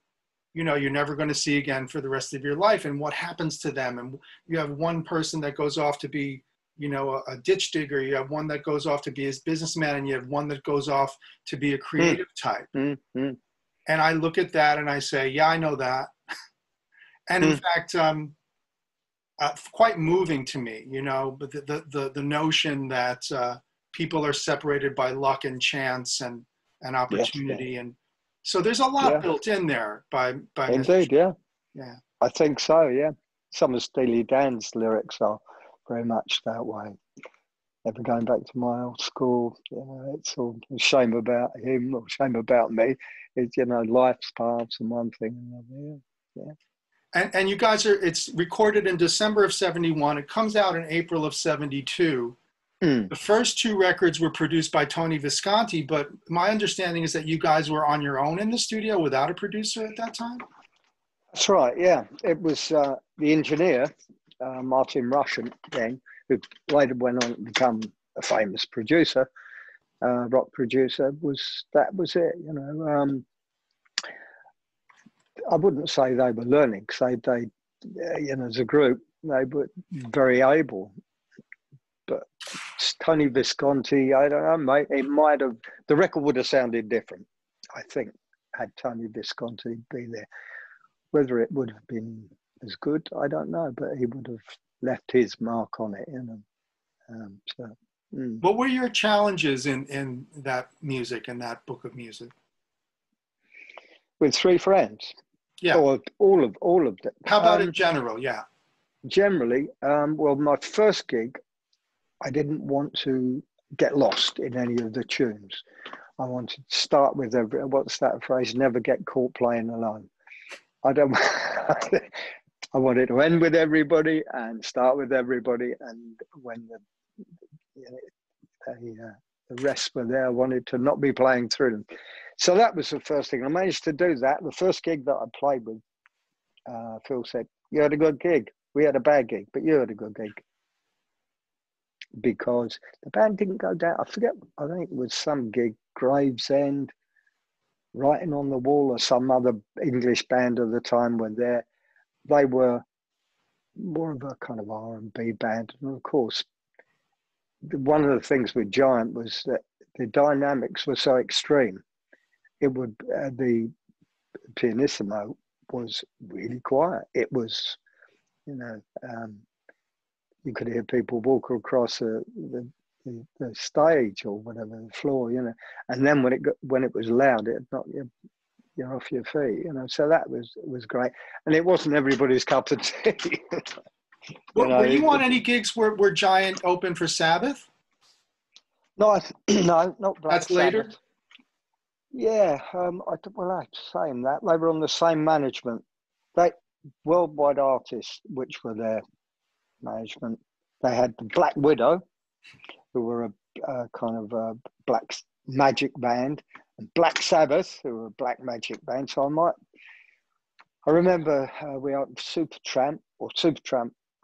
you know, you're never going to see again for the rest of your life, and what happens to them. And you have one person that goes off to be, you know, a ditch digger. You have one that goes off to be a businessman, and you have one that goes off to be a creative type. Mm-hmm. And I look at that and I say, yeah, I know that. And in fact, quite moving to me, you know, but the notion that people are separated by luck and chance and opportunity. Yes, and so there's a lot built in there by Indeed, yeah. Yeah. I think so, yeah. Some of Steely Dan's lyrics are very much that way. Never going back to my old school, you know, it's all a shame about him or shame about me. It's, you know, life's paths and one thing and another, yeah. And you guys it's recorded in December of 71. It comes out in April of 72. The first two records were produced by Tony Visconti, but my understanding is that you guys were on your own in the studio without a producer at that time? That's right, yeah. It was the engineer, Martin Russian, then, who later went on to become a famous producer, rock producer, that was it, you know. I wouldn't say they were learning, because they, you know, as a group, they were very able. But Tony Visconti, I don't know, mate. It might have, the record would have sounded different, I think, had Tony Visconti been there. Whether it would have been as good, I don't know, but he would have left his mark on it, you know. What were your challenges in that music, in that book of music? With Three Friends? Yeah. Or all of them. How about in general? Yeah. Generally, well, my first gig, I didn't want to get lost in any of the tunes. I wanted to start with what's that phrase? Never get caught playing alone. I don't. I wanted to end with everybody and start with everybody, and when the rest were there, I wanted to not be playing through them. So that was the first thing. I managed to do that. The first gig that I played with, Phil said, "You had a good gig. We had a bad gig, but you had a good gig." Because the band didn't go down. I forget, I think it was some gig, Gravesend, Writing on the Wall, or some other English band of the time were there. They were more of a kind of R&B band. And of course, one of the things with Giant was that the dynamics were so extreme. It would, the pianissimo was really quiet. It was, you could hear people walk across the stage or whatever, the floor, and then when it was loud, it knocked you're off your feet, So that was great, and it wasn't everybody's cup of tea. Were you on any gigs where Giant opened for Sabbath? No, not Black That's later. Sabbath. Yeah, I'm saying that they were on the same management. They Worldwide Artists, which were their management. They had the Black Widow, who were a kind of a black magic band, and Black Sabbath, who were a black magic band. So I remember we opened Supertramp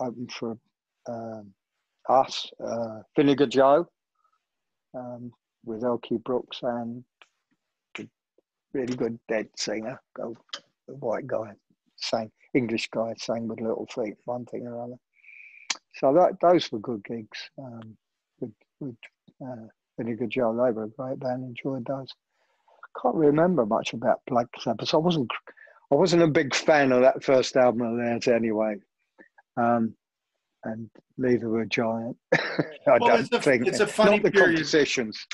opened for us, Vinegar Joe, with Elkie Brooks and the really good dead singer, the white guy, English guy, sang with Little Feet, one thing or other. So those were good gigs. With Vinegar Joe, they were a great band. Enjoyed those. Can't remember much about Black Sabbath. I wasn't a big fan of that first album of theirs anyway, and neither were Giant. It's a funny not the period. Compositions.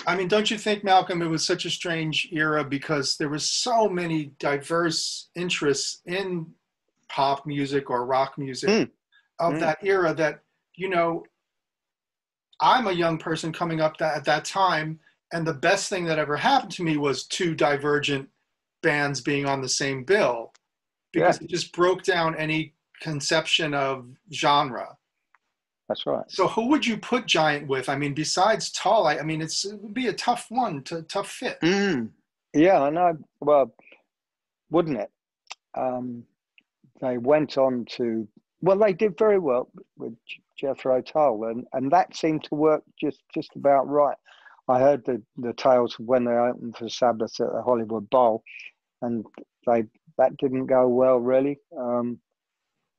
I mean, don't you think, Malcolm, it was such a strange era because there was so many diverse interests in pop music or rock music of that era that, I'm a young person coming up at that time, and the best thing that ever happened to me was two divergent bands being on the same bill, because it just broke down any conception of genre. That's right. So who would you put Giant with? I mean, besides Tall, it would be a tough tough fit. Yeah, I know. Well, wouldn't it? They went on to, they did very well with Jethro Tull, and that seemed to work just about right. I heard the tales of when they opened for Sabbath at the Hollywood Bowl, and that didn't go well, really.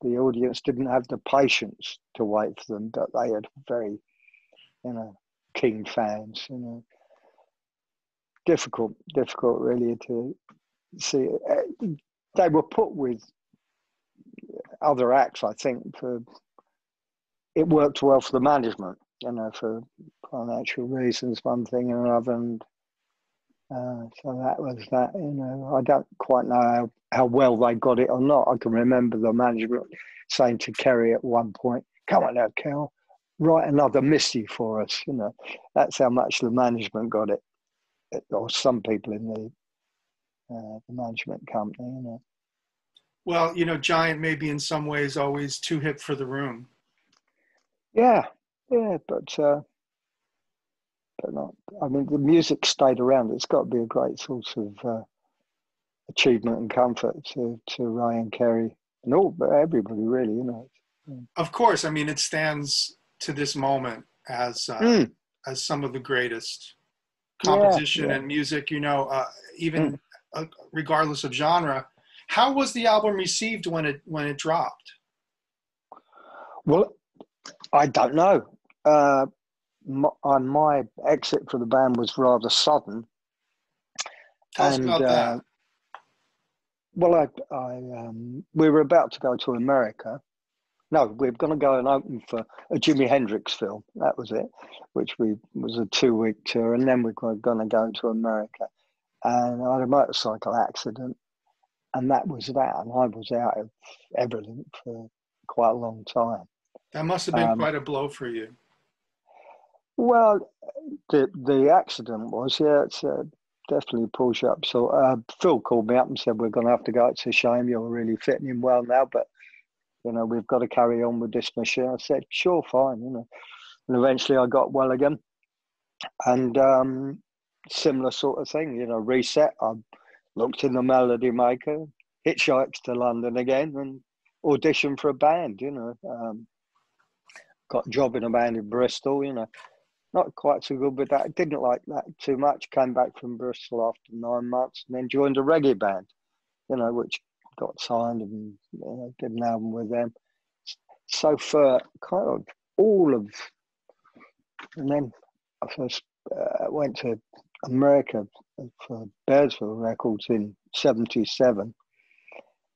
The audience didn't have the patience to wait for them, but they had very, keen fans. Difficult really to see. They were put with other acts, I think. It worked well for the management, for financial reasons, one thing and another, and so that was that. I don't quite know how well they got it or not. I can remember the management saying to Kerry at one point, "Come on now, Kel, write another Misty for us." That's how much the management got it, or some people in the management company. Well, Giant may be in some ways always too hip for the room. Yeah, but not. I mean, the music stayed around. It's got to be a great sort of achievement and comfort to Ray and Kerry and everybody, really. Of course, I mean, it stands to this moment as some of the greatest composition and music. Even regardless of genre. How was the album received when it dropped? Well, I don't know. My exit from the band was rather sudden. Tell us about that. Well, we were about to go to America. No, we were going to go and open for a Jimi Hendrix film. That was it, which was a 2-week tour, and then we were going to go to America. And I had a motorcycle accident, and that was that. And I was out of everything for quite a long time. That must have been quite a blow for you. Well, the accident was, it's definitely pulls you up. So Phil called me up and said, we're going to have to go. It's a shame, you're really fitting in well now, but, we've got to carry on with this machine. I said, sure, fine, And eventually I got well again. And similar sort of thing, reset. I looked in the Melody Maker, hitchhiked to London again and auditioned for a band, got a job in a band in Bristol, not quite so good with that. Didn't like that too much. Came back from Bristol after 9 months and then joined a reggae band, which got signed and did an album with them. So for kind of all of, and then I first went to America for Bearsville Records in '77.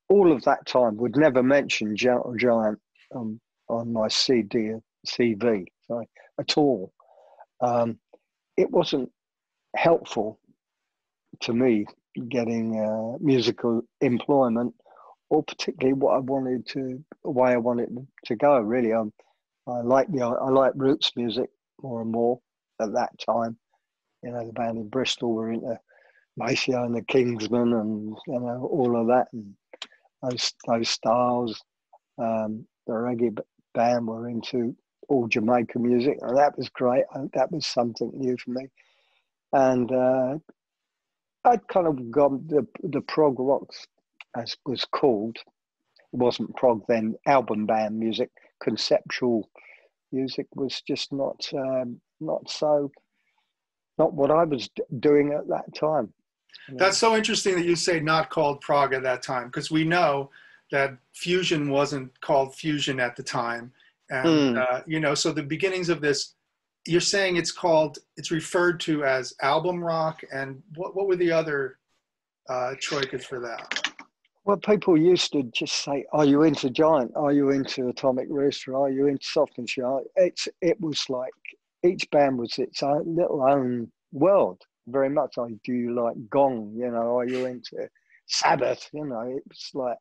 All of that time would never mention Gentle Giant on my CD or CV at all. It wasn't helpful to me getting musical employment, or particularly the way I wanted to go. Really, I like roots music more and more at that time. The band in Bristol were into Maceo and the Kingsmen, and all of that, and those styles. The reggae band were into all Jamaican music, and that was great. That was something new for me. And I'd kind of gone the prog rock, as was called. It wasn't prog then. Album band music, conceptual music was just not what I was doing at that time. That's so interesting that you say not called prog at that time, because we know that fusion wasn't called fusion at the time. And, so the beginnings of this, you're saying it's referred to as album rock. And what were the other troikas for that? Well, people used to just say, are you into Giant? Are you into Atomic Rooster? Are you into Soft and Shy? It was like each band was its own little own world, very much. Like, do you like Gong? Are you into Sabbath? It was like,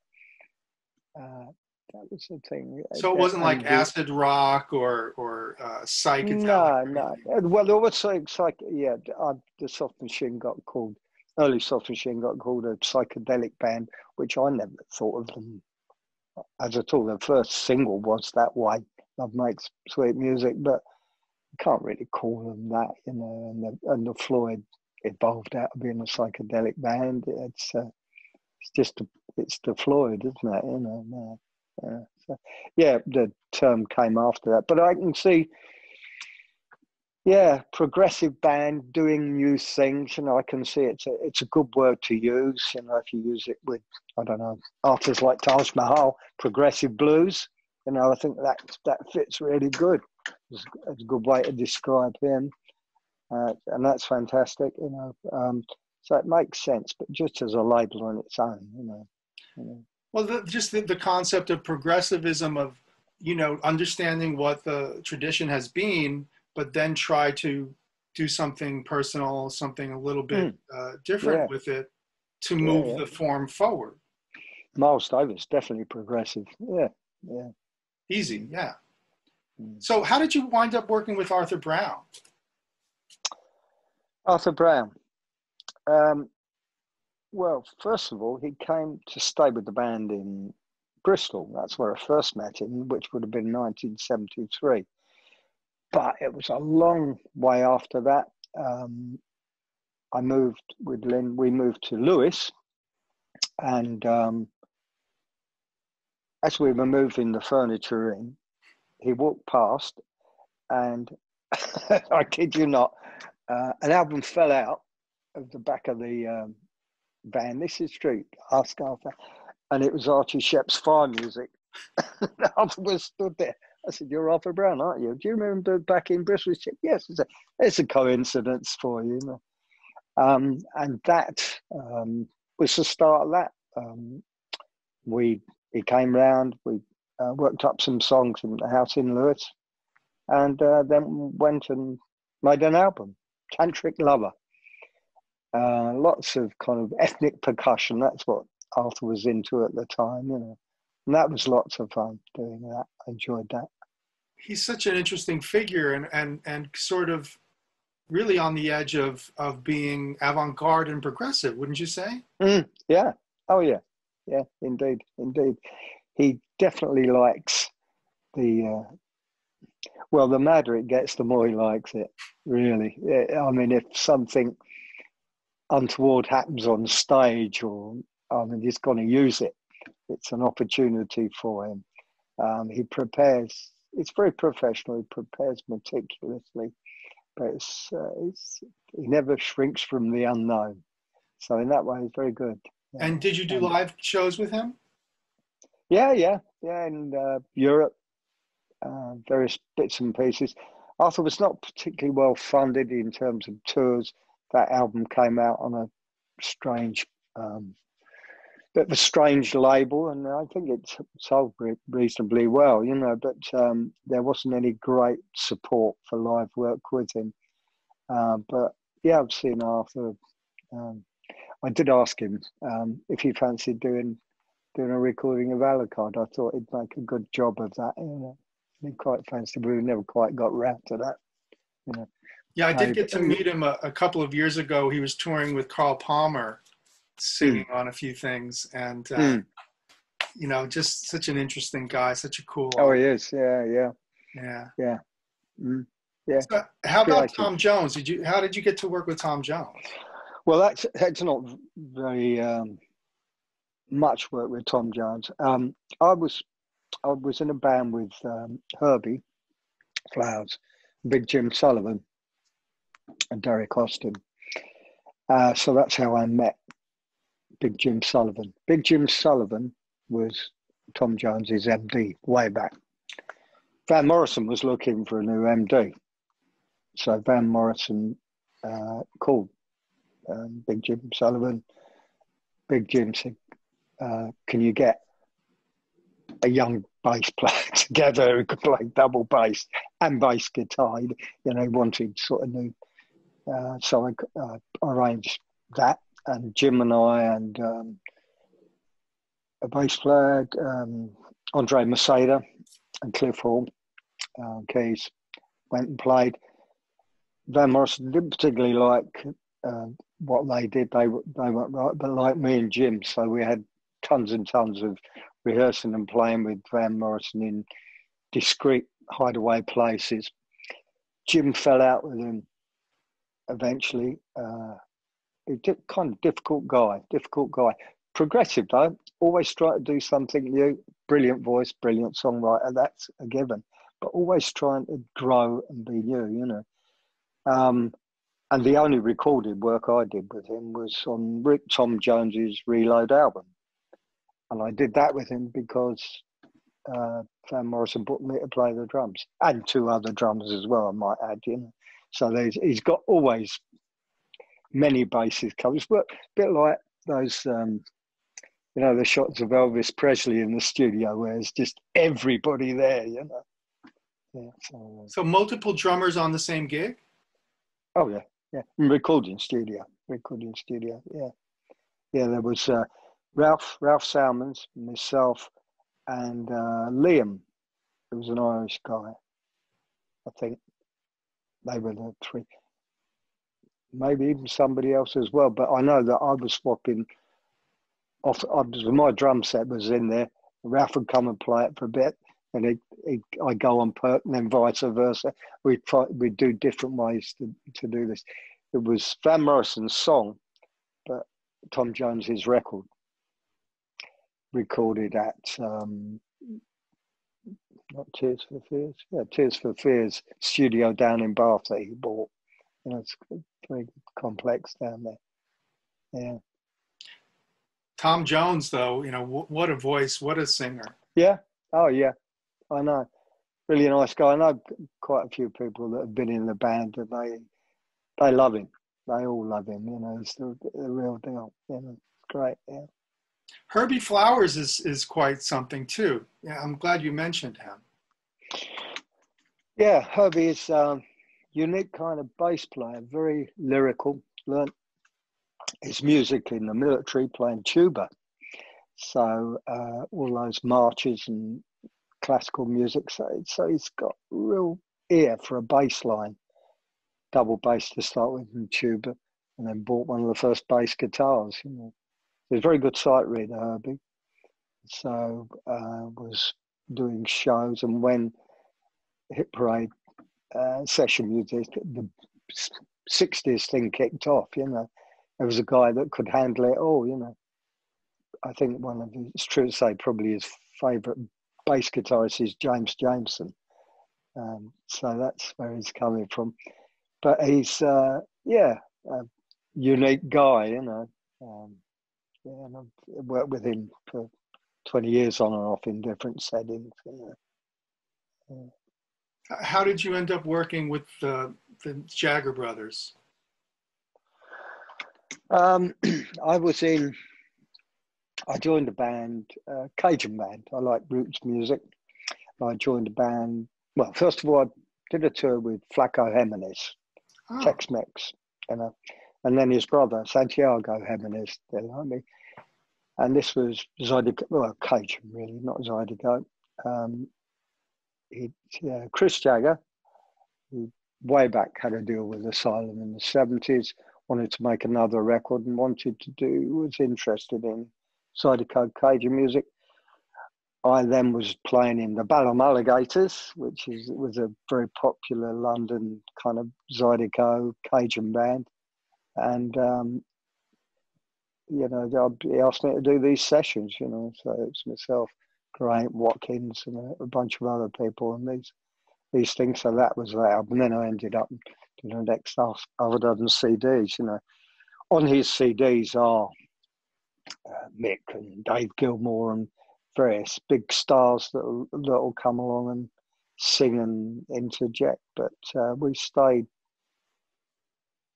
that was the thing. So it wasn't like acid rock or psychedelic? No. Well, there was the Soft Machine got called, early Soft Machine got called a psychedelic band, which I never thought of them as at all. The first single was that way, Love Makes Sweet Music, but you can't really call them that, and the Floyd evolved out of being a psychedelic band. It's the Floyd, isn't it? So, the term came after that. But I can see, progressive band doing new things. I can see it's a good word to use. If you use it with, I don't know, artists like Taj Mahal, progressive blues. I think that fits really good. It's a good way to describe him, and that's fantastic. So it makes sense, but just as a label on its own. Well, just the concept of progressivism, of understanding what the tradition has been, but then try to do something personal, something a little bit different with it to move the form forward. Miles Davis, definitely progressive. Yeah. Easy, yeah. So how did you wind up working with Arthur Brown? Arthur Brown. Well, first of all, he came to stay with the band in Bristol. That's where I first met him, which would have been 1973. But it was a long way after that. I moved with Lynn. We moved to Lewis, and as we were moving the furniture in, he walked past, and I kid you not, an album fell out of the back of the van. This is true. Ask Arthur. And it was Archie Shepp's Fire Music. Arthur was stood there. I said, "You're Arthur Brown, aren't you? Do you remember back in Bristol?" He said, "Yes." It's a coincidence for you. And that was the start of that. He came round. We worked up some songs in the house in Lewis, and then went and made an album, Tantric Lover. Lots of kind of ethnic percussion. That's what Arthur was into at the time, And that was lots of fun doing that. I enjoyed that. he's such an interesting figure and sort of really on the edge of being avant-garde and progressive, wouldn't you say? Yeah. Oh, yeah. Yeah, indeed. Indeed. He definitely likes the, well, the madder it gets, the more he likes it, really. I mean, if something untoward happens on stage, or, I mean, he's going to use it. It's an opportunity for him. He prepares, it's very professional, he prepares meticulously, but he never shrinks from the unknown. So in that way, it's very good. Yeah. And did you do live shows with him? Yeah, in Europe, various bits and pieces. Arthur was not particularly well funded in terms of tours. That album came out on a strange, bit of a strange label, and I think it sold reasonably well, you know, but there wasn't any great support for live work with him. But yeah, I've seen Arthur. I did ask him if he fancied doing a recording of Alucard. I thought he'd make a good job of that, you know. He quite fancied, but we never quite got round to that, you know. Yeah, I did get to meet him a couple of years ago. He was touring with Carl Palmer, singing on a few things, and you know, just such an interesting guy, such a cool. Oh, he is. Yeah. So how about Tom Jones? How did you get to work with Tom Jones? Well, that's not very much work with Tom Jones. I was in a band with Herbie Flowers, Big Jim Sullivan, and Derek Austin. So that's how I met Big Jim Sullivan. Big Jim Sullivan was Tom Jones's MD way back. Van Morrison was looking for a new MD. So Van Morrison called Big Jim Sullivan. Big Jim said, can you get a young bass player together who could play double bass and bass guitar? You know, he wanted sort of new. So I arranged that, and Jim and I and a bass player, Andre Maceda and Cliff Hall, keys, went and played. Van Morrison didn't particularly like what they did. They weren't right, but like me and Jim, so we had tons and tons of rehearsing and playing with Van Morrison in discreet hideaway places. Jim fell out with him eventually. Kind of difficult guy. Progressive though, always try to do something new. Brilliant voice, brilliant songwriter, that's a given. But always trying to grow and be new, you know. And the only recorded work I did with him was on Tom Jones's Reload album. And I did that with him because Van Morrison put me to play the drums, and two other drummers as well, I might add, you know. So he's got always many basses covers, but a bit like those, you know, the shots of Elvis Presley in the studio where it's just everybody there, you know. Yeah. So multiple drummers on the same gig? Oh yeah. Recording studio. Yeah. There was Ralph Salmons, myself, and Liam, who was an Irish guy. I think they were the three. Maybe even somebody else as well. But I know that I was swapping off. My drum set was in there. Ralph would come and play it for a bit, and I'd go on perk, and then vice versa. We'd do different ways to do this. It was Van Morrison's song, but Tom Jones's record, recorded at not Tears for Fears, Tears for Fears studio down in Bath that he bought. You know, it's very complex down there. Yeah. Tom Jones, though, you know, what a voice, what a singer. Yeah. Oh yeah, I know. Really nice guy. I know quite a few people that have been in the band, and they love him. They all love him. You know, it's the real deal. You know, it's great. Yeah. Herbie Flowers is quite something too. Yeah, I'm glad you mentioned him. Yeah, Herbie is unique kind of bass player, very lyrical. Learned his music in the military playing tuba. So all those marches and classical music. So he's got real ear for a bass line, double bass to start with, and tuba, and then bought one of the first bass guitars. You know, he was a very good sight reader, Herbie. So was doing shows, and when Hit Parade session music, the 60s thing kicked off, you know, there was a guy that could handle it all, you know. I think one of his, it's true to say, probably his favourite bass guitarist is James Jameson. So that's where he's coming from. But he's, a unique guy, you know. And I've worked with him for 20 years on and off in different settings. You know. How did you end up working with the Jagger brothers? I joined a band, Cajun band. I like roots music. I joined a band. Well, first of all, I did a tour with Flaco Jimenez, Tex-Mex, you know, and then his brother Santiago Jimenez. They like me, and this was Zydeco, well, Cajun really, not Zydeco. Chris Jagger, who way back had a deal with Asylum in the 70s, wanted to make another record and was interested in Zydeco Cajun music. I then was playing in the Balham Alligators, which was a very popular London kind of Zydeco Cajun band. And, you know, he asked me to do these sessions, you know, so it's myself, Grant Watkins, and a bunch of other people, and these things. So that was that. And then I ended up doing the next stuff other than CDs, you know. On his CDs are Mick and Dave Gilmour and various big stars that'll come along and sing and interject. But we stayed,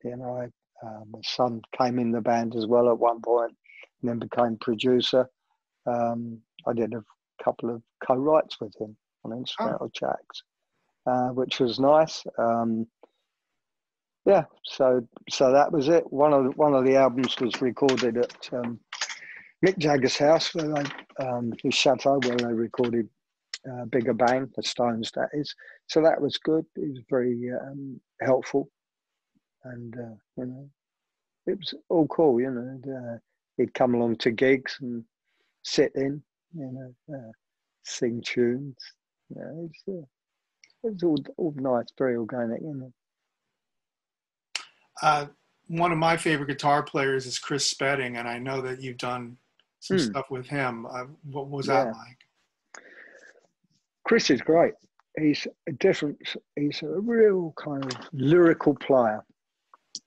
you know. My son came in the band as well at one point, and then became producer. I did a couple of co-writes with him on instrumental tracks, which was nice. So that was it. One of the albums was recorded at Mick Jagger's house, where his chateau, where they recorded Bigger Bang, the Stones, that is. So that was good. It was very helpful, and you know, it was all cool. You know, he'd come along to gigs and sit in, you know, sing tunes. You know, it was all nice, very organic, you know. One of my favorite guitar players is Chris Spedding, and I know that you've done some stuff with him. What was that like? Chris is great. He's a real kind of lyrical player.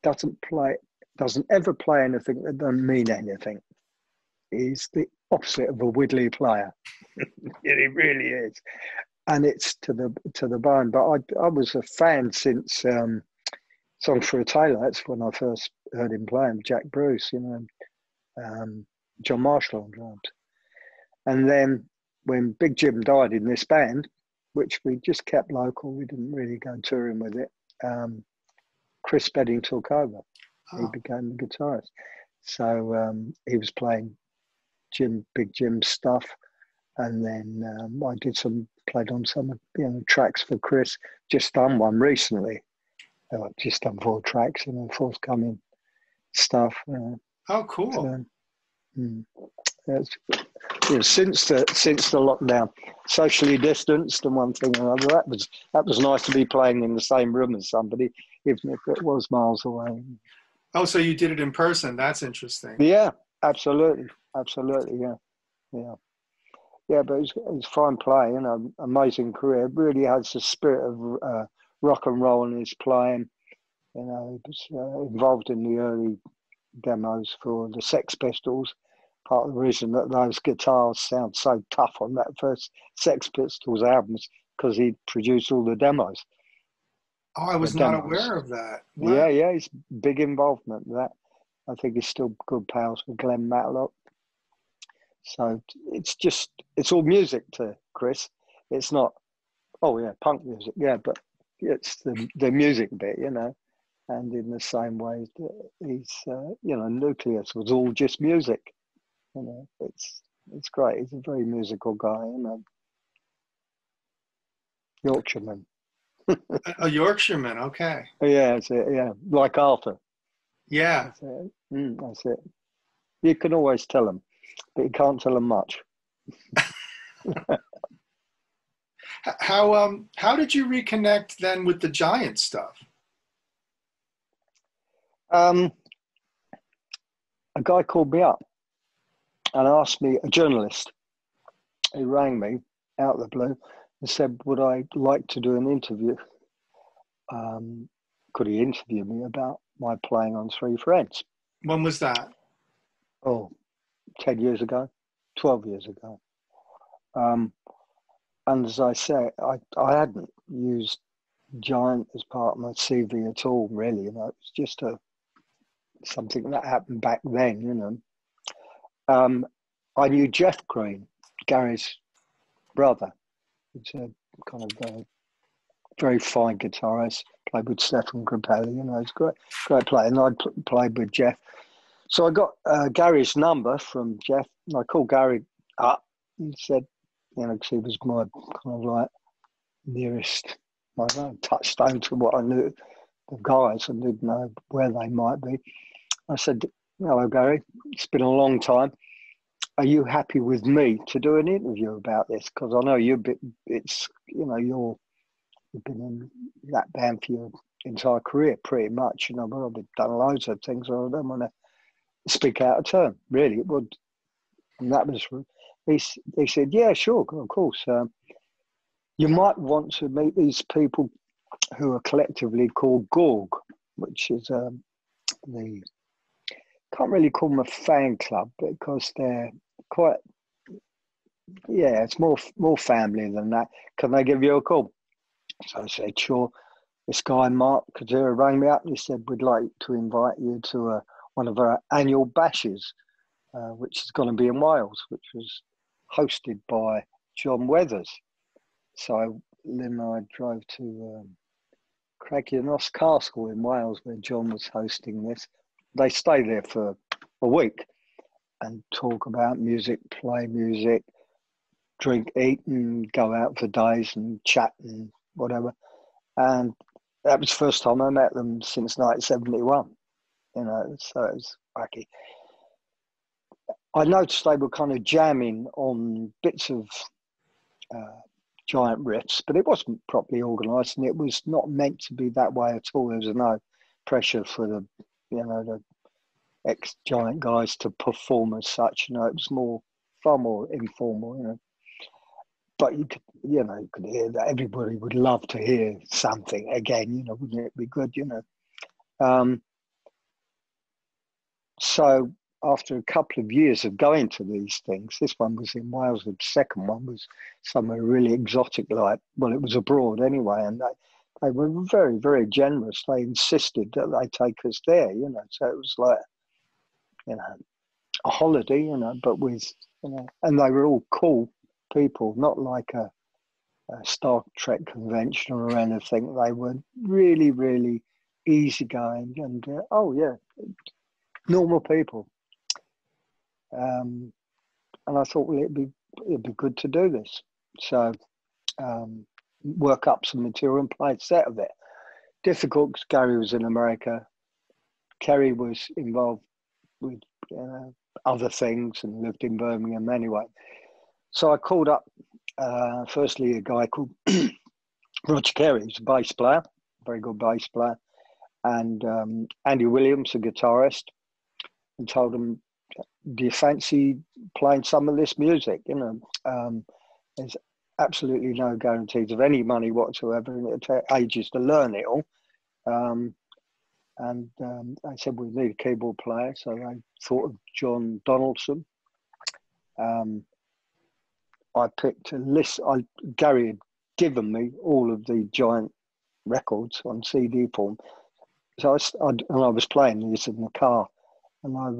Doesn't ever play anything that doesn't mean anything. He's the opposite of a Widley player. He really is, and it's to the bone. But I was a fan since Song for a Tailor. That's when I first heard him playing. Jack Bruce, you know, John Marshall on drums, and then when Big Jim died in this band, which we just kept local, we didn't really go touring with it. Chris Spedding took over. He became the guitarist. So he was playing Big Jim's stuff, and then I played on some tracks for Chris. Just done one recently. Just done 4 tracks, you know, forthcoming stuff. Oh, cool. Since the lockdown, socially distanced and one thing and another. That was nice to be playing in the same room as somebody, even if it was miles away. Oh, so you did it in person? That's interesting. Yeah, absolutely, yeah. But it was fine play, you know, amazing career. Really has the spirit of rock and roll in his playing. You know, he was involved in the early demos for the Sex Pistols. Part of the reason that those guitars sound so tough on that first Sex Pistols albums, because he produced all the demos. Oh, I was not aware of that. Wow. Yeah, he's big involvement with that. I think he's still good pals with Glenn Matlock. So it's all music to Chris. It's not, punk music, but it's the music bit, you know. And in the same way, he's, Nucleus was all just music. You know, it's great. He's a very musical guy, you know. Yorkshireman. A Yorkshireman, okay. Yeah, that's it. Yeah, like Arthur. Yeah. That's it. That's it. You can always tell them, but you can't tell them much. How did you reconnect then with the Giant stuff? A guy called me up and asked me, a journalist, he rang me out of the blue and said, would I like to do an interview? Could he interview me about my playing on Three Friends? When was that? Oh, 10 years ago, 12 years ago. And as I say, I hadn't used Giant as part of my CV at all, really. You know, it was just something that happened back then, you know. I knew Jeff Green, Gary's brother. He's a kind of very fine guitarist, played with Stefan Grappelli, you know, he's a great player. And I played with Jeff. So I got Gary's number from Jeff, and I called Gary up and said, you know, because he was my kind of like nearest, I don't know, touchstone to what I knew the guys and didn't know where they might be. I said, hello, Gary, it's been a long time. Are you happy with me to do an interview about this? Because I know you've been in that band for your entire career, pretty much. You know, but I've done loads of things. I don't want to speak out of turn, really. It would, and that was. He said, yeah, sure, of course. You might want to meet these people who are collectively called Gorg, which is can't really call them a fan club because they're quite, yeah, it's more family than that. Can they give you a call? So I said, sure. This guy, Mark Kadira, rang me up and he said, we'd like to invite you to one of our annual bashes, which is going to be in Wales, which was hosted by John Weathers. So Lynn and I drove to Craigienos Castle in Wales, where John was hosting this. They stay there for a week and talk about music, play music, drink, eat, and go out for days and chat and whatever. And that was the first time I met them since 1971. You know, so it was wacky. I noticed they were kind of jamming on bits of Giant riffs, but it wasn't properly organised, and it was not meant to be that way at all. There was no pressure for the ex-Giant guys to perform as such. You know, it was far more informal. You know, but you could hear that everybody would love to hear something again. You know, wouldn't it be good? You know, so. After a couple of years of going to these things, this one was in Wales, the second one was somewhere really exotic, like, well, it was abroad anyway, and they were very, very generous. They insisted that they take us there, you know, so it was like, you know, a holiday, you know, but with, you know, and they were all cool people, not like a Star Trek convention or anything. They were really, really easygoing and, normal people. And I thought, well, it'd be good to do this. So work up some material and play a set of it. Difficult because Gary was in America. Kerry was involved with other things and lived in Birmingham anyway. So I called up, firstly, a guy called Roger Carey, who's a bass player, very good bass player, and Andy Williams, a guitarist, and told him, do you fancy playing some of this music? You know, there's absolutely no guarantees of any money whatsoever, and it'll take ages to learn it all. And I said, we need a keyboard player. So I thought of John Donaldson. I picked a list. Gary had given me all of the Giant records on CD form. So I was playing these in the car. And I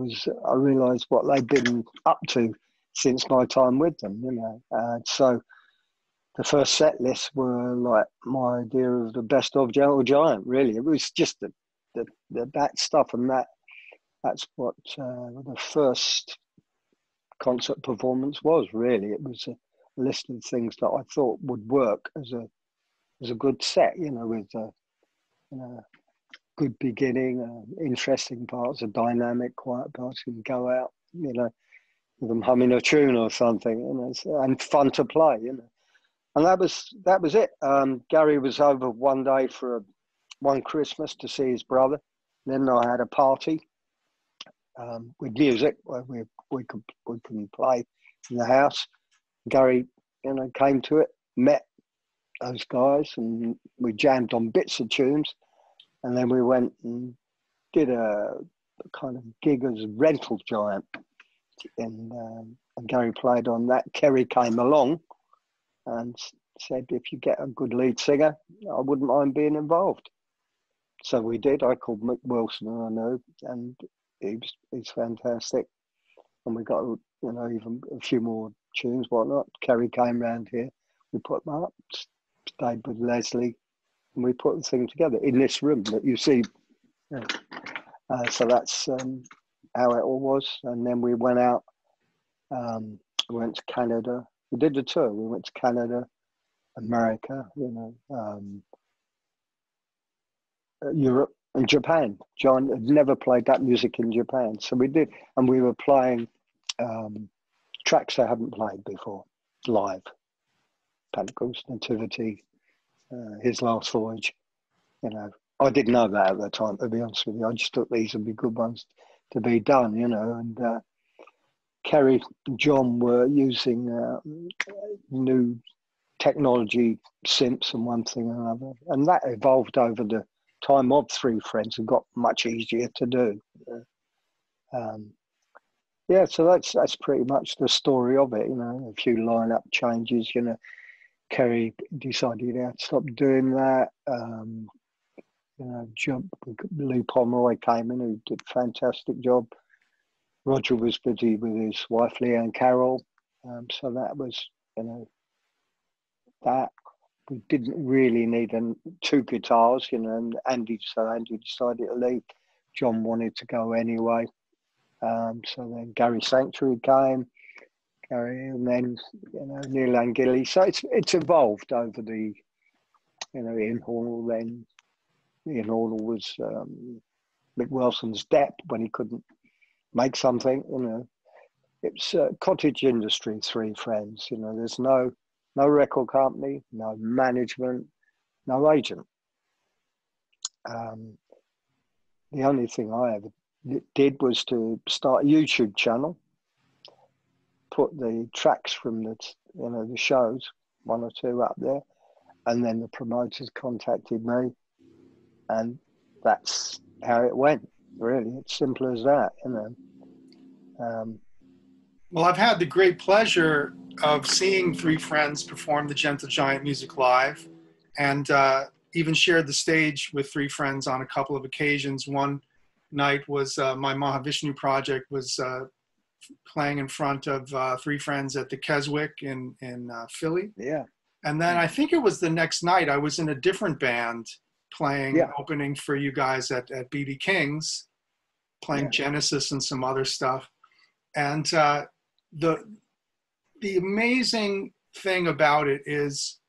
realised what they'd been up to since my time with them, you know. So the first set lists were like my idea of the best of Gentle Giant, really. It was just that stuff, and that's what the first concert performance was, really. It was a list of things that I thought would work as was a good set, you know, with good beginning, interesting parts, a dynamic, quiet parts. You can go out, you know, with them humming a tune or something, you know, and fun to play, you know. And that was it. Gary was over one day for one Christmas to see his brother. Then I had a party with music where we can play in the house. Gary, you know, came to it, met those guys, and we jammed on bits of tunes. And then we went and did a kind of gig as Rental Giant, and Gary played on that. Kerry came along and said, if you get a good lead singer, I wouldn't mind being involved. So we did. I called Mick Wilson, who I know, and he's fantastic. And we got, you know, even a few more tunes, whatnot. Kerry came round here. We put them up, stayed with Leslie, and we put the thing together in this room that you see. Yeah. So that's how it all was. And then we went out, we went to Canada. We did the tour. We went to Canada, America, you know, Europe and Japan. John had never played that music in Japan. So we did. And we were playing tracks I hadn't played before, live. Pentecost, Nativity, His Last Voyage. You know, I didn't know that at the time, to be honest with you. I just thought these would be good ones to be done, you know. And Kerry and John were using new technology, synths and one thing and another. And that evolved over the time of Three Friends and got much easier to do. Yeah, so that's pretty much the story of it, you know. A few lineup changes, you know. Kerry decided he had to stop doing that. You know, Lee Pomeroy came in, who did a fantastic job. Roger was busy with his wife, Leanne Carroll. So that was, you know, that. We didn't really need two guitars, you know, and Andy decided to leave. John wanted to go anyway. So then Gary Sanctuary came, and then, you know, Neil Angilly. So it's evolved over the, you know, Ian Hornell. Then Ian Hornell was Mick Wilson's dep when he couldn't make something, you know. It's cottage industry, Three Friends, you know. There's no record company, no management, no agent. The only thing I ever did was to start a YouTube channel, put the tracks from the, you know, the shows, one or two up there, and then the promoters contacted me, and that's how it went. Really, it's simple as that, you know. Well, I've had the great pleasure of seeing Three Friends perform the Gentle Giant music live, and even shared the stage with Three Friends on a couple of occasions. One night was my Mahavishnu Project was playing in front of Three Friends at the Keswick in Philly. Yeah. And then I think it was the next night I was in a different band playing, opening for you guys at BB King's, playing Genesis and some other stuff. And the amazing thing about it is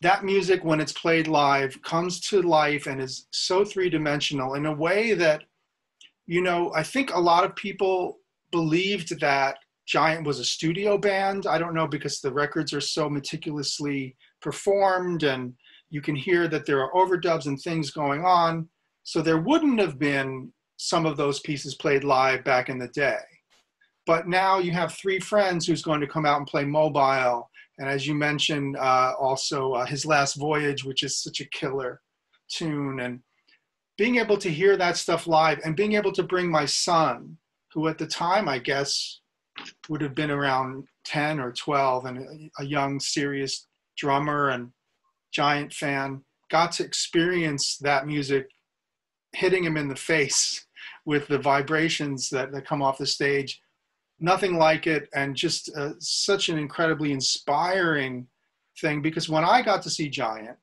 that music, when it's played live, comes to life and is so three-dimensional in a way that, you know, I think a lot of people believed that Giant was a studio band. I don't know, because the records are so meticulously performed and you can hear that there are overdubs and things going on. So there wouldn't have been some of those pieces played live back in the day. But now you have Three Friends who's going to come out and play Mobile. And as you mentioned, also His Last Voyage, which is such a killer tune. And being able to hear that stuff live and being able to bring my son, who at the time, I guess, would have been around 10 or 12 and a young, serious drummer and Giant fan, got to experience that music hitting him in the face with the vibrations that come off the stage. Nothing like it, and just such an incredibly inspiring thing, because when I got to see Giant,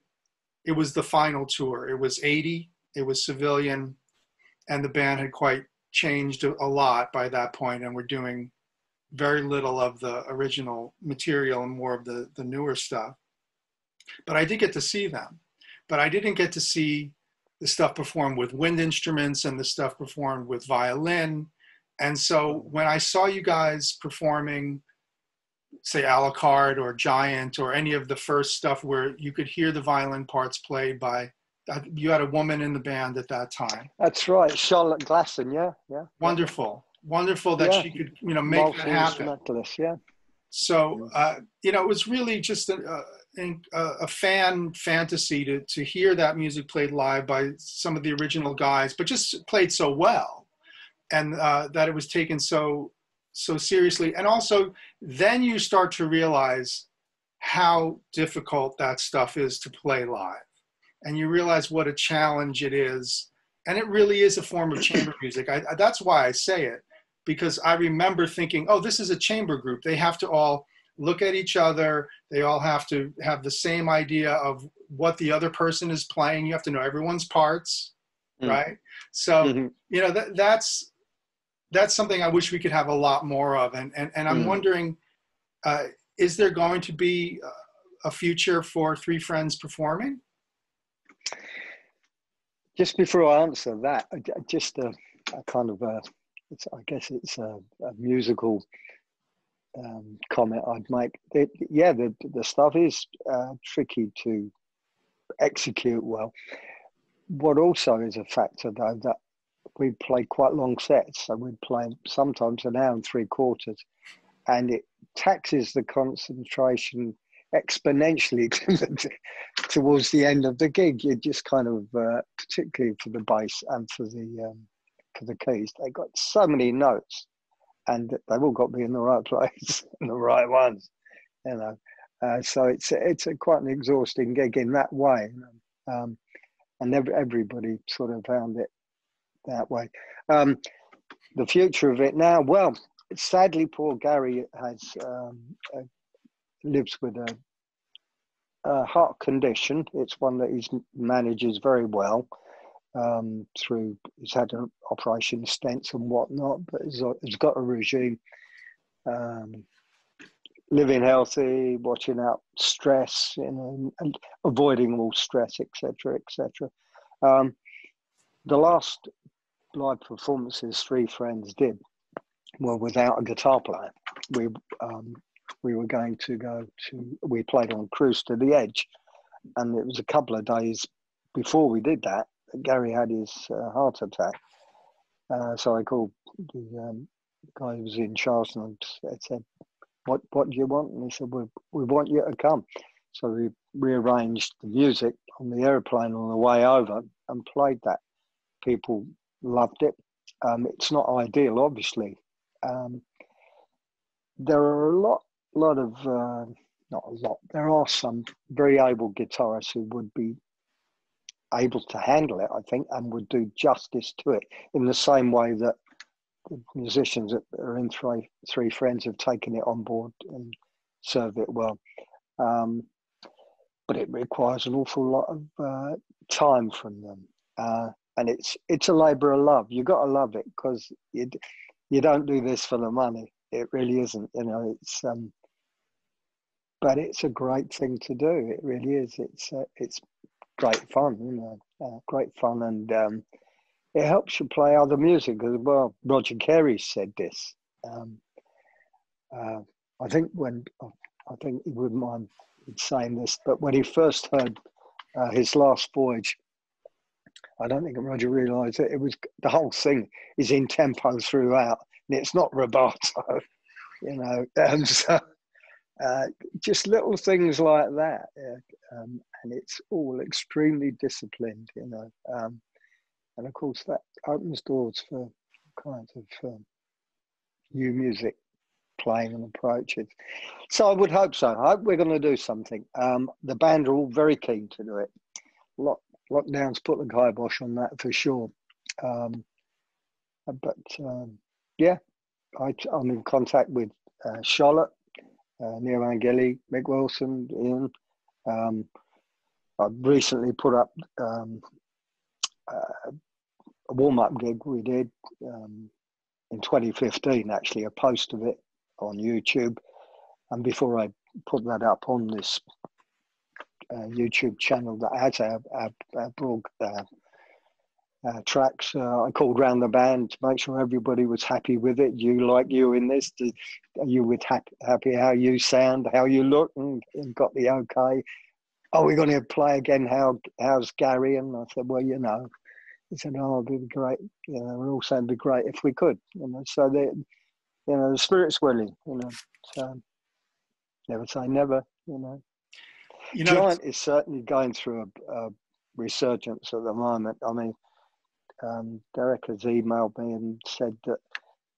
it was the final tour. It was 80, it was Civilian, and the band had quite changed a lot by that point, and we're doing very little of the original material and more of the newer stuff. but I did get to see them. But I didn't get to see the stuff performed with wind instruments and the stuff performed with violin. And so when I saw you guys performing, say, a la carte or Giant or any of the first stuff where you could hear the violin parts played by, you had a woman in the band at that time. That's right, Charlotte Glasson. Yeah. Wonderful that she could, make that happen. Yeah. So, it was really just a fan fantasy to hear that music played live by some of the original guys, but just played so well, and that it was taken so seriously. And also, then you start to realize how difficult that stuff is to play live, and you realize what a challenge it is. And it really is a form of chamber music. That's why I say it, because I remember thinking, oh, this is a chamber group. They have to all look at each other. They all have to have the same idea of what the other person is playing. You have to know everyone's parts, right? So, that's something I wish we could have a lot more of. And I'm wondering, is there going to be a future for Three Friends performing? Just before I answer that, just a kind of I guess it's a musical comment I'd make. The stuff is tricky to execute well. What also is a factor, though, that we play quite long sets, so we'd play sometimes an hour and 3/4, and it taxes the concentration exponentially towards the end of the gig. You just kind of, particularly for the bass and for the keys, they got so many notes, and they've all got to be in the right place and the right ones, so it's quite an exhausting gig in that way, and everybody sort of found it that way. The future of it now, well, sadly, poor Gary lives with a heart condition. It's one that he manages very well. He's had an operation, stents and whatnot, but he's got a regime. Living healthy, watching out stress, and avoiding all stress, etc., etc. The last live performances Three Friends did were without a guitar player. We were going to we played on Cruise to the Edge, and it was a couple of days before we did that Gary had his heart attack. So I called the guy who was in charge and I said, what do you want? And he said, we want you to come. So we rearranged the music on the airplane on the way over and played that. People loved it. It's not ideal, obviously. There are there are some very able guitarists who would be able to handle it, I think, and would do justice to it in the same way that the musicians that are in Three Friends have taken it on board and serve it well. But it requires an awful lot of time from them. And it's a labour of love. You've got to love it, because you don't do this for the money. It really isn't, it's but it's a great thing to do. It really is. It's great fun, great fun, and it helps you play other music as well. Roger Carey said this. I think he wouldn't mind saying this, but when he first heard his last voyage, I don't think Roger realised it. It was the whole thing is in tempo throughout, and it's not rubato, So just little things like that, and it's all extremely disciplined, and of course that opens doors for kinds of new music playing and approaches. So I would hope so. I hope we're going to do something. The band are all very keen to do it. Lockdown's put the kibosh on that for sure. I'm in contact with Charlotte, Neil Angeli, Mick Wilson, Ian. I recently put up a warm-up gig we did in 2015, actually, a post of it on YouTube. And before I put that up on this YouTube channel that has our prog tracks. I called round the band to make sure everybody was happy with it. You in this? Are you happy how you sound, how you look, and got the okay? Oh, we're going to play again. How's Gary? And I said, well, he said, oh, it'd be great. We're all saying it'd be great if we could. So the spirit's willing. So never say never. Giant is certainly going through a resurgence at the moment. I mean, Derek has emailed me and said that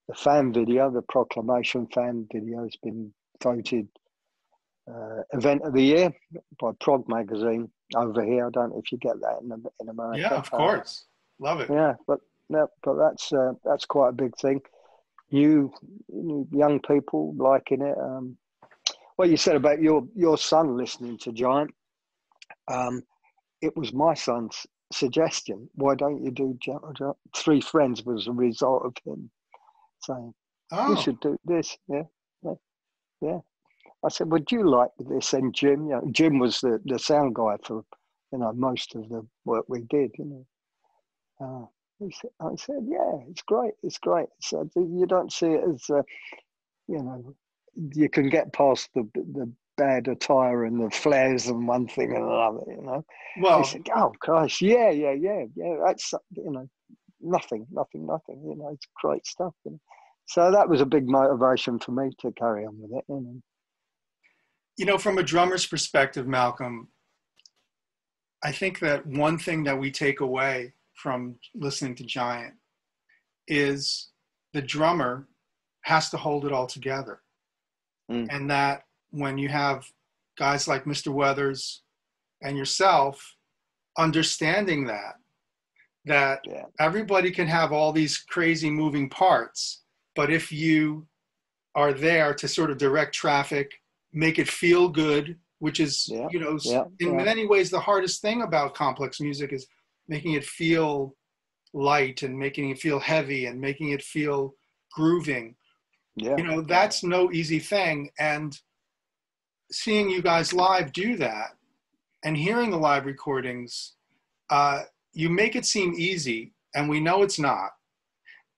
the fan video, the Proclamation fan video, has been voted event of the year by Prog magazine over here. I don't know if you get that in America. Yeah, of course. Love it. Yeah, but that's quite a big thing. You young people liking it. What you said about your son listening to Giant, it was my son's suggestion. Why don't you do Giant? Three Friends was a result of him saying, we should do this. Yeah. I said, would you like this? And Jim, Jim was the sound guy for, most of the work we did, I said, yeah, it's great. So you don't see it as, you can get past the bad attire and the flares and one thing and another, Well, I said, oh, Christ, yeah. That's, nothing. It's great stuff. So that was a big motivation for me to carry on with it. From a drummer's perspective, Malcolm, I think that one thing that we take away from listening to Giant is the drummer has to hold it all together. And that when you have guys like Mr. Weathers and yourself understanding that everybody can have all these crazy moving parts, but if you are there to sort of direct traffic, make it feel good, which is, in many ways the hardest thing about complex music is making it feel light and making it feel heavy and making it feel grooving. That's no easy thing. And seeing you guys live do that and hearing the live recordings, you make it seem easy, and we know it's not.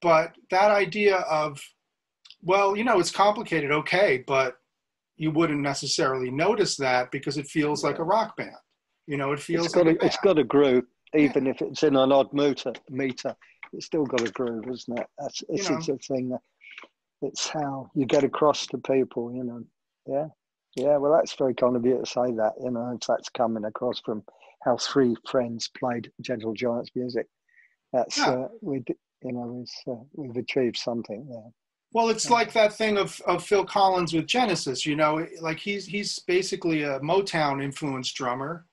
But that idea of, well, it's complicated, okay, but you wouldn't necessarily notice that because it feels like a rock band. It feels it's got a groove, even if it's in an odd meter. It's still got a groove, isn't it? It's a thing that it's how you get across to people. Yeah. Well, that's very kind of you to say that. That's coming across from how Three Friends played Gentle Giant's music. That's we've achieved something there. Well, it's like that thing of Phil Collins with Genesis, like he's basically a Motown influenced drummer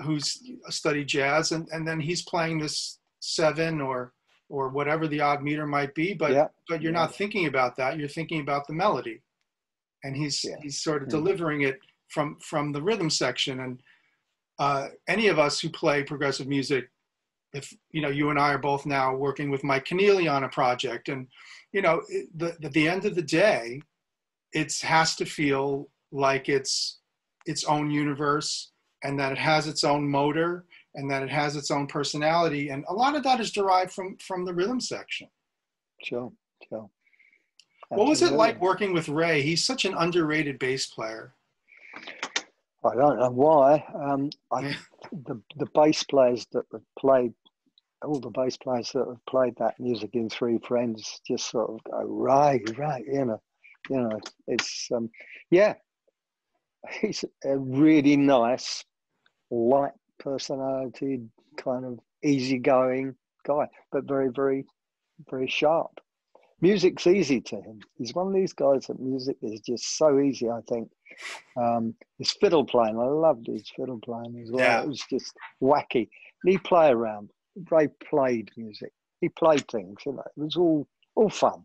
who's studied jazz, and then he's playing this 7 or whatever the odd meter might be, but you're not thinking about that. You're thinking about the melody, and he's sort of delivering it from the rhythm section. And any of us who play progressive music, if you and I are both now working with Mike Keneally on a project, and at the end of the day, it has to feel like it's its own universe, and that it has its own motor, and that it has its own personality. And a lot of that is derived from the rhythm section. Sure. What was it like working with Ray? He's such an underrated bass player. I don't know why. The bass players that have played, all the bass players that have played that music in Three Friends just sort of go, right, it's, he's a really nice, light personality, kind of easygoing guy, but very, very, very sharp. Music's easy to him. He's one of these guys that music is just so easy, I think. His fiddle playing, I loved his fiddle playing as well. Yeah. It was just wacky. And he played around. Ray played music. He played things, It was all fun.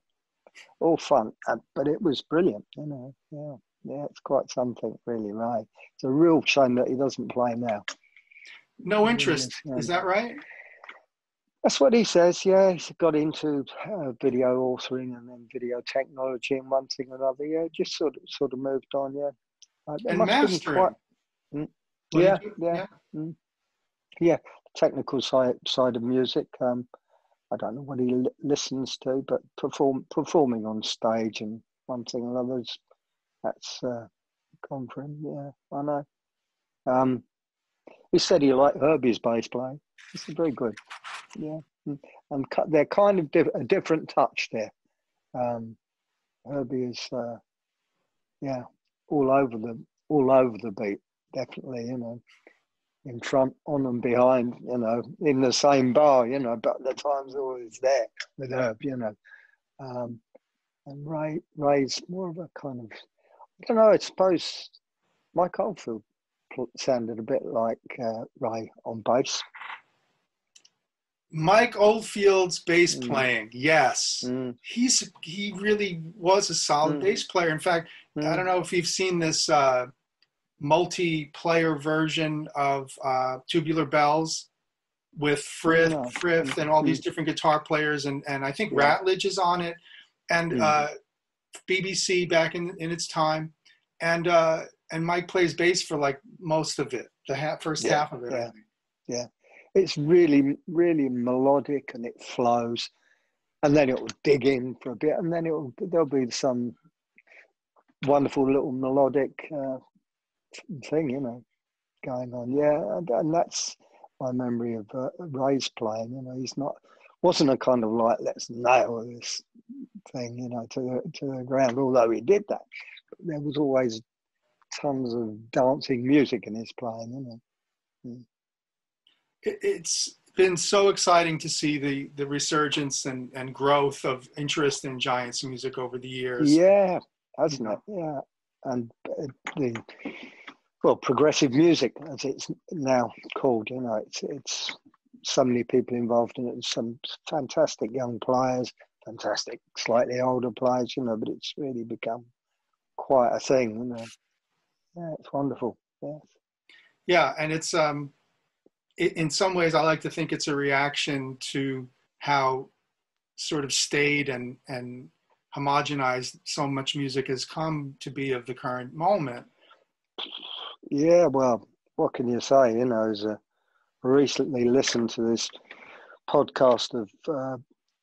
All fun. But it was brilliant, Yeah, it's quite something, really, Ray. It's a real shame that he doesn't play now. No interest, is that right? That's what he says, yeah. He's got into video authoring and then video technology and one thing or another. Yeah, just sort of moved on, yeah. And mastering. What do Yeah, you do? yeah, Yeah. yeah. Technical side of music. I don't know what he listens to, but performing on stage and one thing or another, that's gone for him. Yeah, I know. He said he liked Herbie's bass playing. It's very good. Yeah, and they're kind of a different touch there. Herbie is, yeah, all over the beat. Definitely, in front, on and behind, in the same bar, but the time's always there with Herb, and Ray's more of a kind of, I don't know, I suppose Mike Oldfield sounded a bit like Ray on bass. Mike Oldfield's bass playing, yes. He really was a solid bass player. In fact, I don't know if you've seen this multiplayer version of Tubular Bells with Frith and all these different guitar players, and I think Ratledge is on it, and BBC back in its time, and Mike plays bass for like most of it, the first half of it, I think. Yeah, it's really, really melodic, and it flows, and then it will dig in for a bit, and then there'll be some wonderful little melodic thing, going on. Yeah, and that's my memory of Ray's playing. He's wasn't a kind of like, let's nail this thing, to the ground. Although he did that, but there was always tons of dancing music in his playing. It's been so exciting to see the resurgence and growth of interest in Giants music over the years. Yeah, hasn't it? Yeah, and progressive music, as it's now called. It's so many people involved in it. Some fantastic young players, fantastic slightly older players, but it's really become quite a thing. Yeah, it's wonderful. Yes. Yeah, and it's in some ways, I like to think it's a reaction to how sort of staid and homogenized so much music has come to be of the current moment. Yeah, well, what can you say? As I recently listened to this podcast of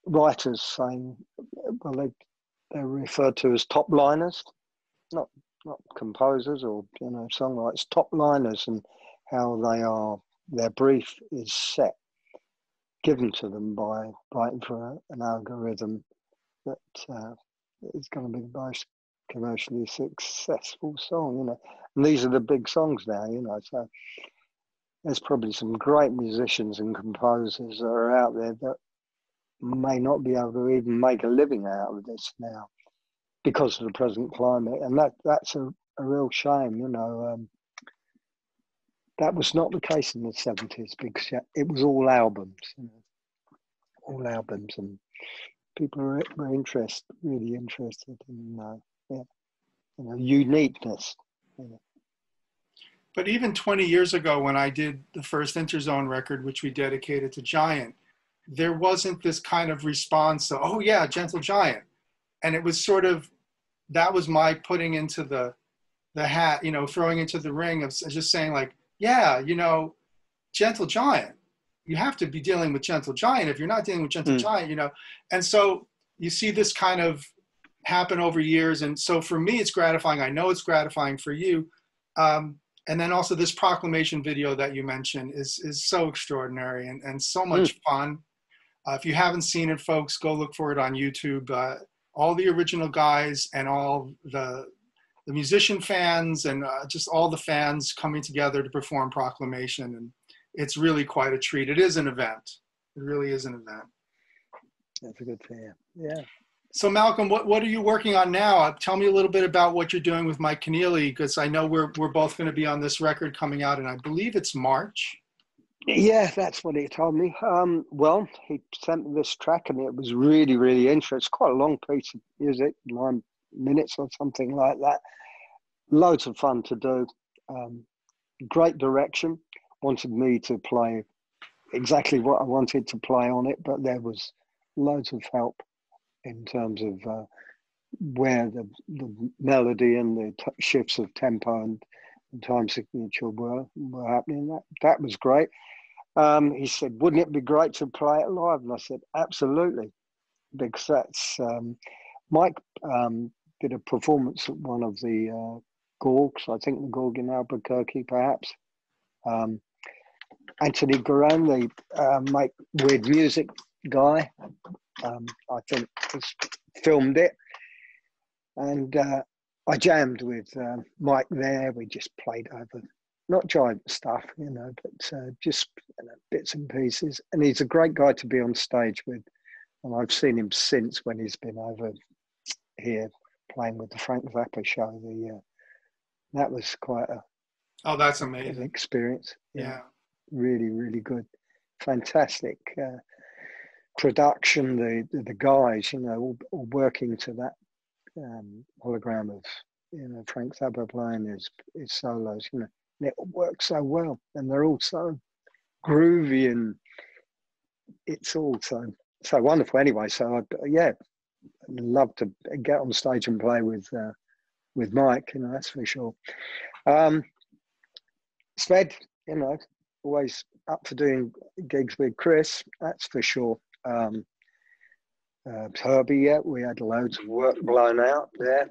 writers saying, well, they're referred to as top liners, not composers or songwriters, top liners, and how their brief is set, given to them by writing for an algorithm that is going to be the most commercially successful song, and these are the big songs now, so there's probably some great musicians and composers that are out there that may not be able to even make a living out of this now because of the present climate, and that's a real shame. That was not the case in the 70s because it was all albums, and people were really interested in uniqueness. But even 20 years ago, when I did the first Interzone record, which we dedicated to Giant, there wasn't this kind of response to, oh yeah, Gentle Giant. And it was sort of, that was my putting into the hat, throwing into the ring of just saying like, yeah, Gentle Giant. You have to be dealing with Gentle Giant. If you're not dealing with Gentle Giant, And so you see this kind of happen over years. And so for me, it's gratifying. I know it's gratifying for you. And then also this Proclamation video that you mentioned is so extraordinary and so much fun. If you haven't seen it, folks, go look for it on YouTube. All the original guys and all the musician fans and just all the fans coming together to perform Proclamation. And it's really quite a treat. It is an event. It really is an event. That's a good thing. Yeah. So Malcolm, what are you working on now? Tell me a little bit about what you're doing with Mike Keneally, because I know we're both going to be on this record coming out, and I believe it's March. Yeah, that's what he told me. Well, he sent me this track, and it was really, really interesting. It's quite a long piece of music, 9 minutes or something like that. Loads of fun to do. Great direction. Wanted me to play exactly what I wanted to play on it, but there was loads of help in terms of where the melody and the shifts of tempo and and time signature were happening. That was great. He said, "Wouldn't it be great to play it live?" And I said, "Absolutely," because that's Mike did a performance at one of the Gorgs. I think the Gorg in Albuquerque, perhaps. Anthony Guerin, the Make Weird Music guy, I think has filmed it. And I jammed with Mike there. We just played over, not giant stuff, but just bits and pieces. And he's a great guy to be on stage with. And I've seen him since when he's been over here playing with the Frank Zappa show. That was quite that's amazing experience. Yeah. Really, really good. Fantastic production. The guys, all working to that hologram of Frank Zappa playing his solos, and it works so well, and they're all so groovy, and it's all so wonderful. Anyway, so I'd love to get on stage and play with Mike, that's for sure. Sved, always up for doing gigs with Kris, that's for sure. Herbie, we had loads of work blown out there.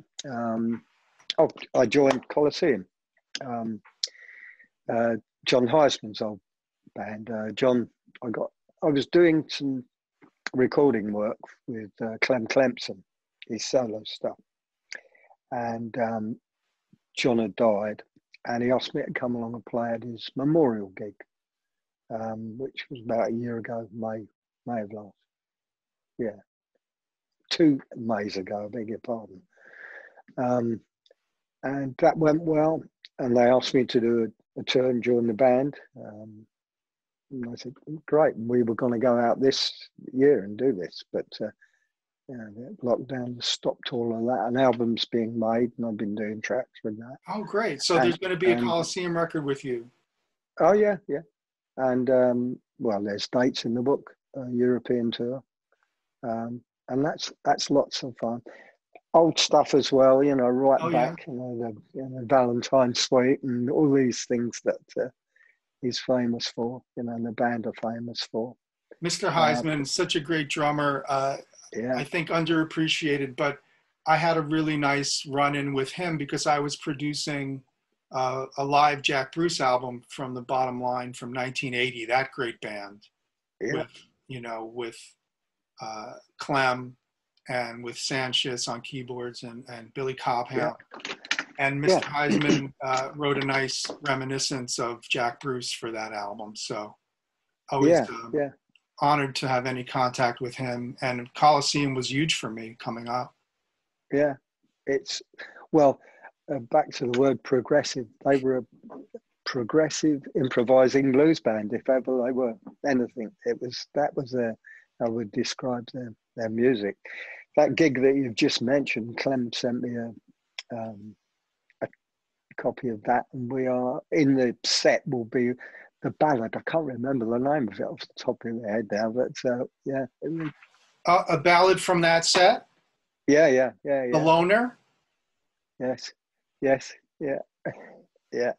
I joined Coliseum, John Heisman's old band. John, I was doing some recording work with Clem Clempson, his solo stuff, and John had died, and he asked me to come along and play at his memorial gig, which was about a year ago, May of last. 2 Mays ago, I beg your pardon. And that went well, and they asked me to do a tour and join the band. And I said, great. We were going to go out this year and do this, but lockdown stopped all of that. An album's being made, and I've been doing tracks with that. Oh, great. So there's going to be a Coliseum record with you. Oh, yeah. And, there's dates in the book, European tour. And that's lots of fun. Old stuff as well, right back, the Valentine Suite and all these things that he's famous for, and the band are famous for. Mr. Heisman, such a great drummer. I think underappreciated, but I had a really nice run-in with him because I was producing a live Jack Bruce album from the Bottom Line from 1980, that great band, with Clem and with Sanchez on keyboards and Billy Cobham. And Mr. Heisman wrote a nice reminiscence of Jack Bruce for that album. So I was honored to have any contact with him. And Coliseum was huge for me coming up. Yeah, it's, back to the word progressive. They were a progressive improvising blues band, if ever they were anything. That was I would describe their music. That gig that you've just mentioned, Clem sent me a copy of that, and we are in the set will be the ballad. I can't remember the name of it off the top of my head now, but a ballad from that set. Yeah. The Loner. Yes, yeah.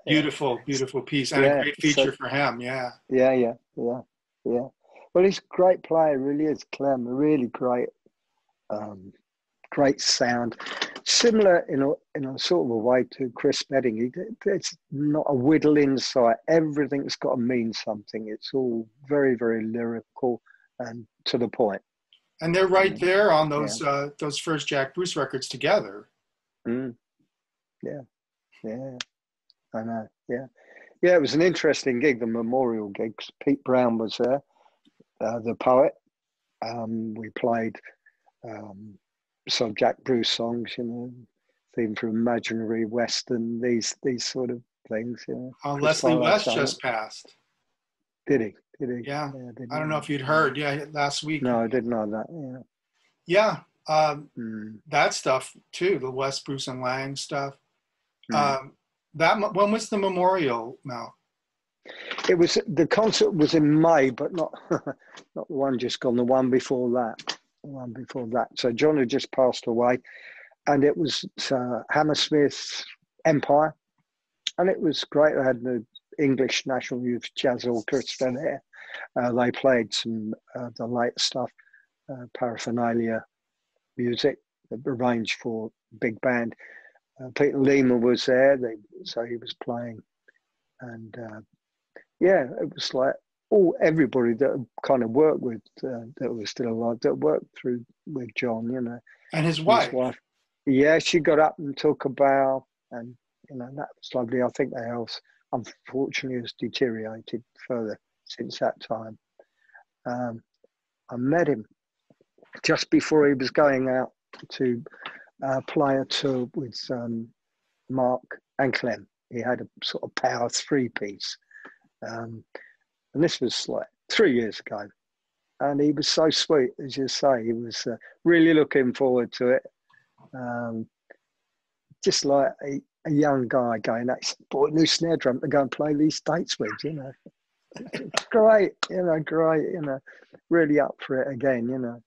Beautiful piece, and a great feature for him. Yeah. Well, he's a great player, really is, Clem. A really great sound. Similar in a sort of a way to Chris Bendian. It's not a whittle insight. Everything's got to mean something. It's all very, very lyrical and to the point. And they're right there on those first Jack Bruce records together. Yeah. I know. Yeah. It was an interesting gig, the memorial gig. Pete Brown was there, the poet. We played some Jack Bruce songs, theme from Imaginary Western, these sort of things. Leslie West just passed. Did he? Yeah. I don't know if you'd heard. Yeah, last week. No, I didn't know that. Yeah. That stuff too, the West Bruce and Lang stuff. When was the memorial, Mel? It was, the concert was in May, but not the one just gone, the one before that. So John had just passed away, and it was Hammersmith's Empire, And it was great. I had the English National Youth Jazz Orchestra there. They played some the late stuff, paraphernalia music, arranged for big band. Peter Lima was there, so he was playing. And yeah, it was like everybody that kind of worked with, that was still alive, that worked through with John, you know. And his wife. Yeah, she got up and took a bow, and you know, that was lovely. I think their health, unfortunately, has deteriorated further since that time. I met him just before he was going out to play a tour with Mark and Clem. He had a sort of power three-piece. And this was like 3 years ago. And he was so sweet, as you say. He was really looking forward to it. Just like a young guy going, bought a new snare drum to go and play these dates with, you know. Great, you know, really up for it again, you know.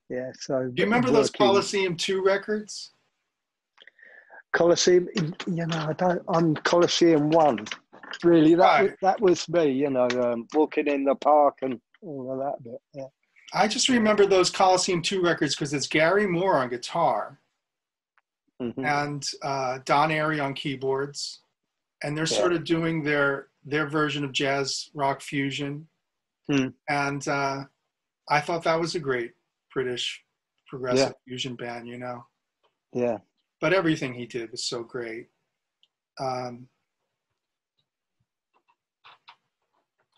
Yeah, so. Do you remember those Coliseum 2 records? Coliseum, you know, I'm Coliseum 1. Really, that was me, you know, walking in the park and all of that bit, yeah. I just remember those Coliseum 2 records because it's Gary Moore on guitar and Don Airey on keyboards. And they're sort of doing their version of jazz rock fusion. And I thought that was a great British progressive fusion band, you know. Yeah. But everything he did was so great.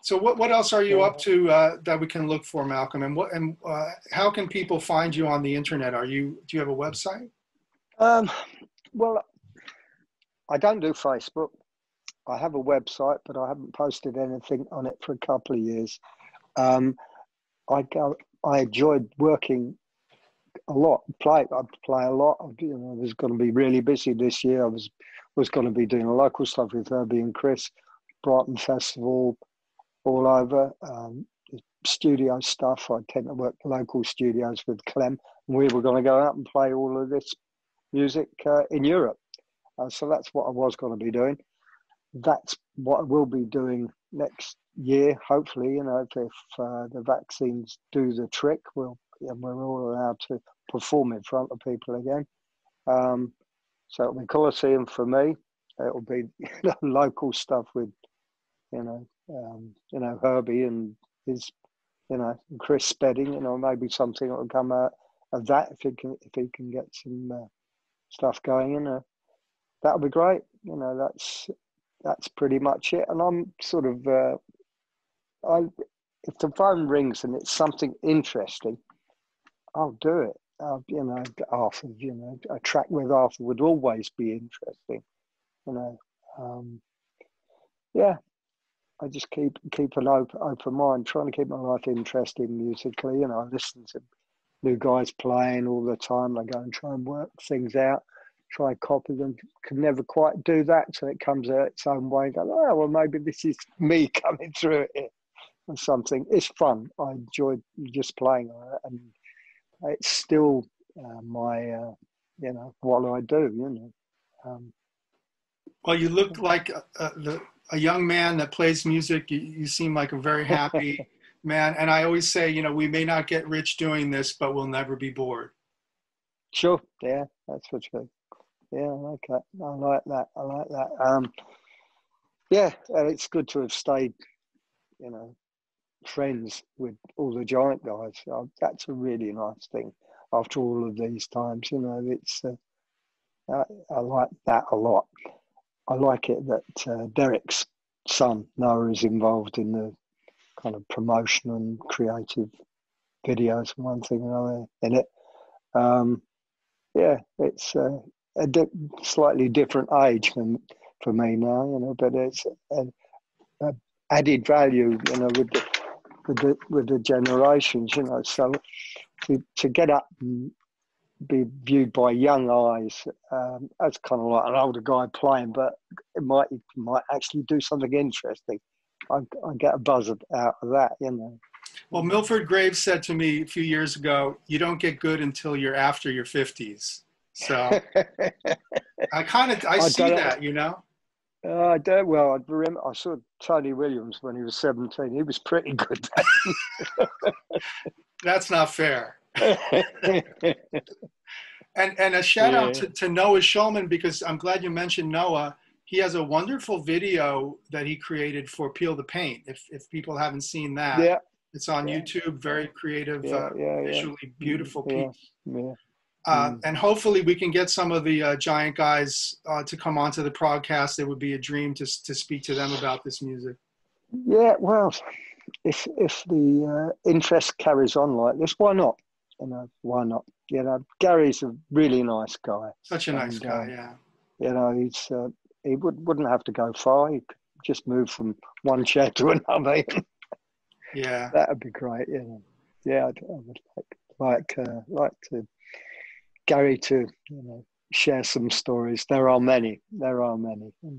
So what else are you up to that we can look for, Malcolm? And how can people find you on the internet? Do you have a website? Well, I don't do Facebook. I have a website, but I haven't posted anything on it for a couple of years. I enjoyed working a lot. I play a lot. You know, I was going to be really busy this year. I was going to be doing local stuff with Herbie and Chris, Brighton Festival, all over. Studio stuff. I tend to work local studios with Clem. And we were going to go out and play all of this music in Europe. So that's what I was going to be doing. That's what I will be doing next year, hopefully. You know, if the vaccines do the trick, we're all allowed to perform in front of people again. So it'll be Coliseum for me. It'll be local stuff with, you know, Herbie and his, you know, Chris Spedding. You know, maybe something that will come out of that if he can get some stuff going. You know, that'll be great. You know, that's pretty much it. And I'm sort of, if the phone rings and it's something interesting, I'll do it. You know, Arthur, you know, a track with Arthur would always be interesting. You know, yeah. I just keep an open mind, trying to keep my life interesting musically. You know, I listen to new guys playing all the time. I go and try and work things out, try and copy them. Can never quite do that, so it comes out its own way. Go, oh, well, maybe this is me coming through it or something. It's fun. I enjoy just playing on it, and it's still my, you know, what I do. You know. Well, you look like a young man that plays music. You seem like a very happy man. And I always say, you know, we may not get rich doing this, but we'll never be bored. Sure. Yeah, that's for sure. Yeah, okay. I like that. Yeah, it's good to have stayed, you know, friends with all the Giant guys. That's a really nice thing after all of these times. You know, it's I like that a lot. I like it that Derek's son, Noah, is involved in the kind of promotion and creative videos and one thing and another in it. Yeah, it's a slightly different age for me now, you know, but it's an added value, you know, with the generations, you know. So to get up and be viewed by young eyes, that's kind of like an older guy playing, but it might actually do something interesting. I get a buzz out of that, you know. Well, Milford Graves said to me a few years ago, you don't get good until you're after your 50s. So I see that, you know. I don't. Well, I remember I saw Tony Williams when he was 17. He was pretty good. That's not fair. Yeah. And a shout out to Noah Schulman, because I'm glad you mentioned Noah. He has a wonderful video that he created for Peel the Paint. If people haven't seen that, Yeah. it's on YouTube. Very creative, visually beautiful piece. Yeah. And hopefully we can get some of the Giant guys to come onto the ProgCast. It would be a dream to speak to them about this music. Yeah, well, if the interest carries on like this, why not? You know, why not? You know, Gary's a really nice guy. Such a nice guy, yeah. You know, he wouldn't have to go far. He could just move from one chair to another. Yeah, that would be great. You know, yeah, I would like to Gary to share some stories. There are many.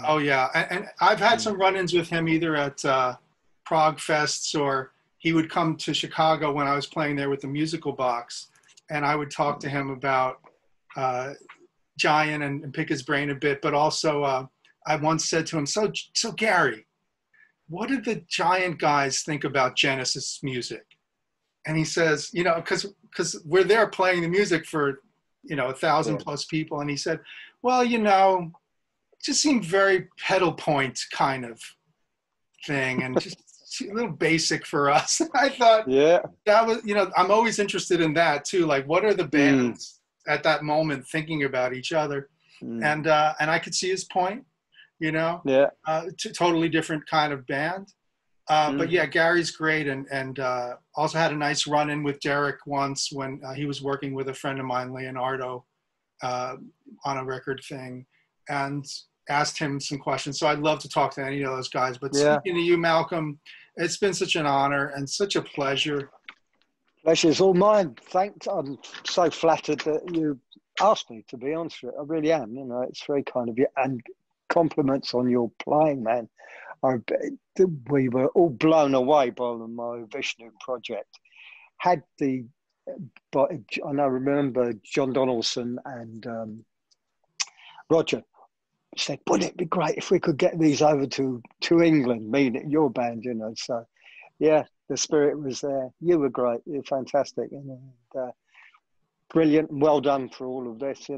Oh yeah, and I've had some run-ins with him either at Prog Fests, or he would come to Chicago when I was playing there with the musical box, and I would talk to him about Giant and pick his brain a bit. But also, I once said to him, so Gary, what did the Giant guys think about Genesis music? And he says, because we're there playing the music for 1,000 plus people, and he said, well, it just seemed very pedal point kind of thing, and just a little basic for us. I thought, that was, I'm always interested in that too. Like, what are the bands at that moment thinking about each other? And I could see his point, totally different kind of band. But yeah, Gary's great, and also had a nice run-in with Derek once when he was working with a friend of mine, Leonardo, on a record thing, and asked him some questions. So I'd love to talk to any of those guys. But speaking to you, Malcolm, it's been such an honor and such a pleasure. Pleasure's all mine. Thanks. I'm so flattered that you asked me, to be honest with you. I really am. It's very kind of you. And compliments on your playing, man. We were all blown away by the Mahavishnu Project. I remember John Donaldson and Roger said, wouldn't it be great if we could get these over to England, meaning your band, So, yeah, the spirit was there. You were great. You're fantastic. Brilliant. Well done for all of this,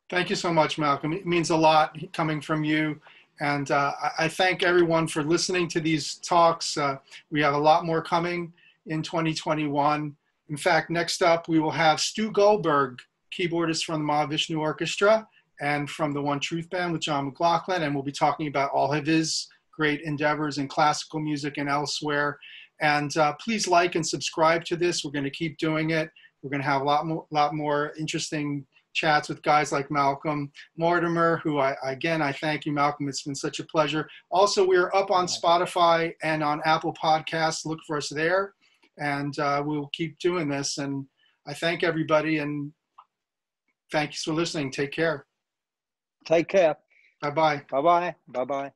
Thank you so much, Malcolm. It means a lot coming from you. And I thank everyone for listening to these talks. We have a lot more coming in 2021. In fact, next up, we will have Stu Goldberg, keyboardist from the Mahavishnu Orchestra and from the One Truth Band with John McLaughlin. And we'll be talking about all of his great endeavors in classical music and elsewhere. And please like and subscribe to this. We're going to keep doing it. We're going to have a lot more interesting chats with guys like Malcolm Mortimore, who I thank you, Malcolm. It's been such a pleasure. Also, we're up on Spotify and on Apple Podcasts. Look for us there, and we'll keep doing this. And I thank everybody, and thanks for listening. Take care. Take care. Bye-bye. Bye-bye. Bye-bye.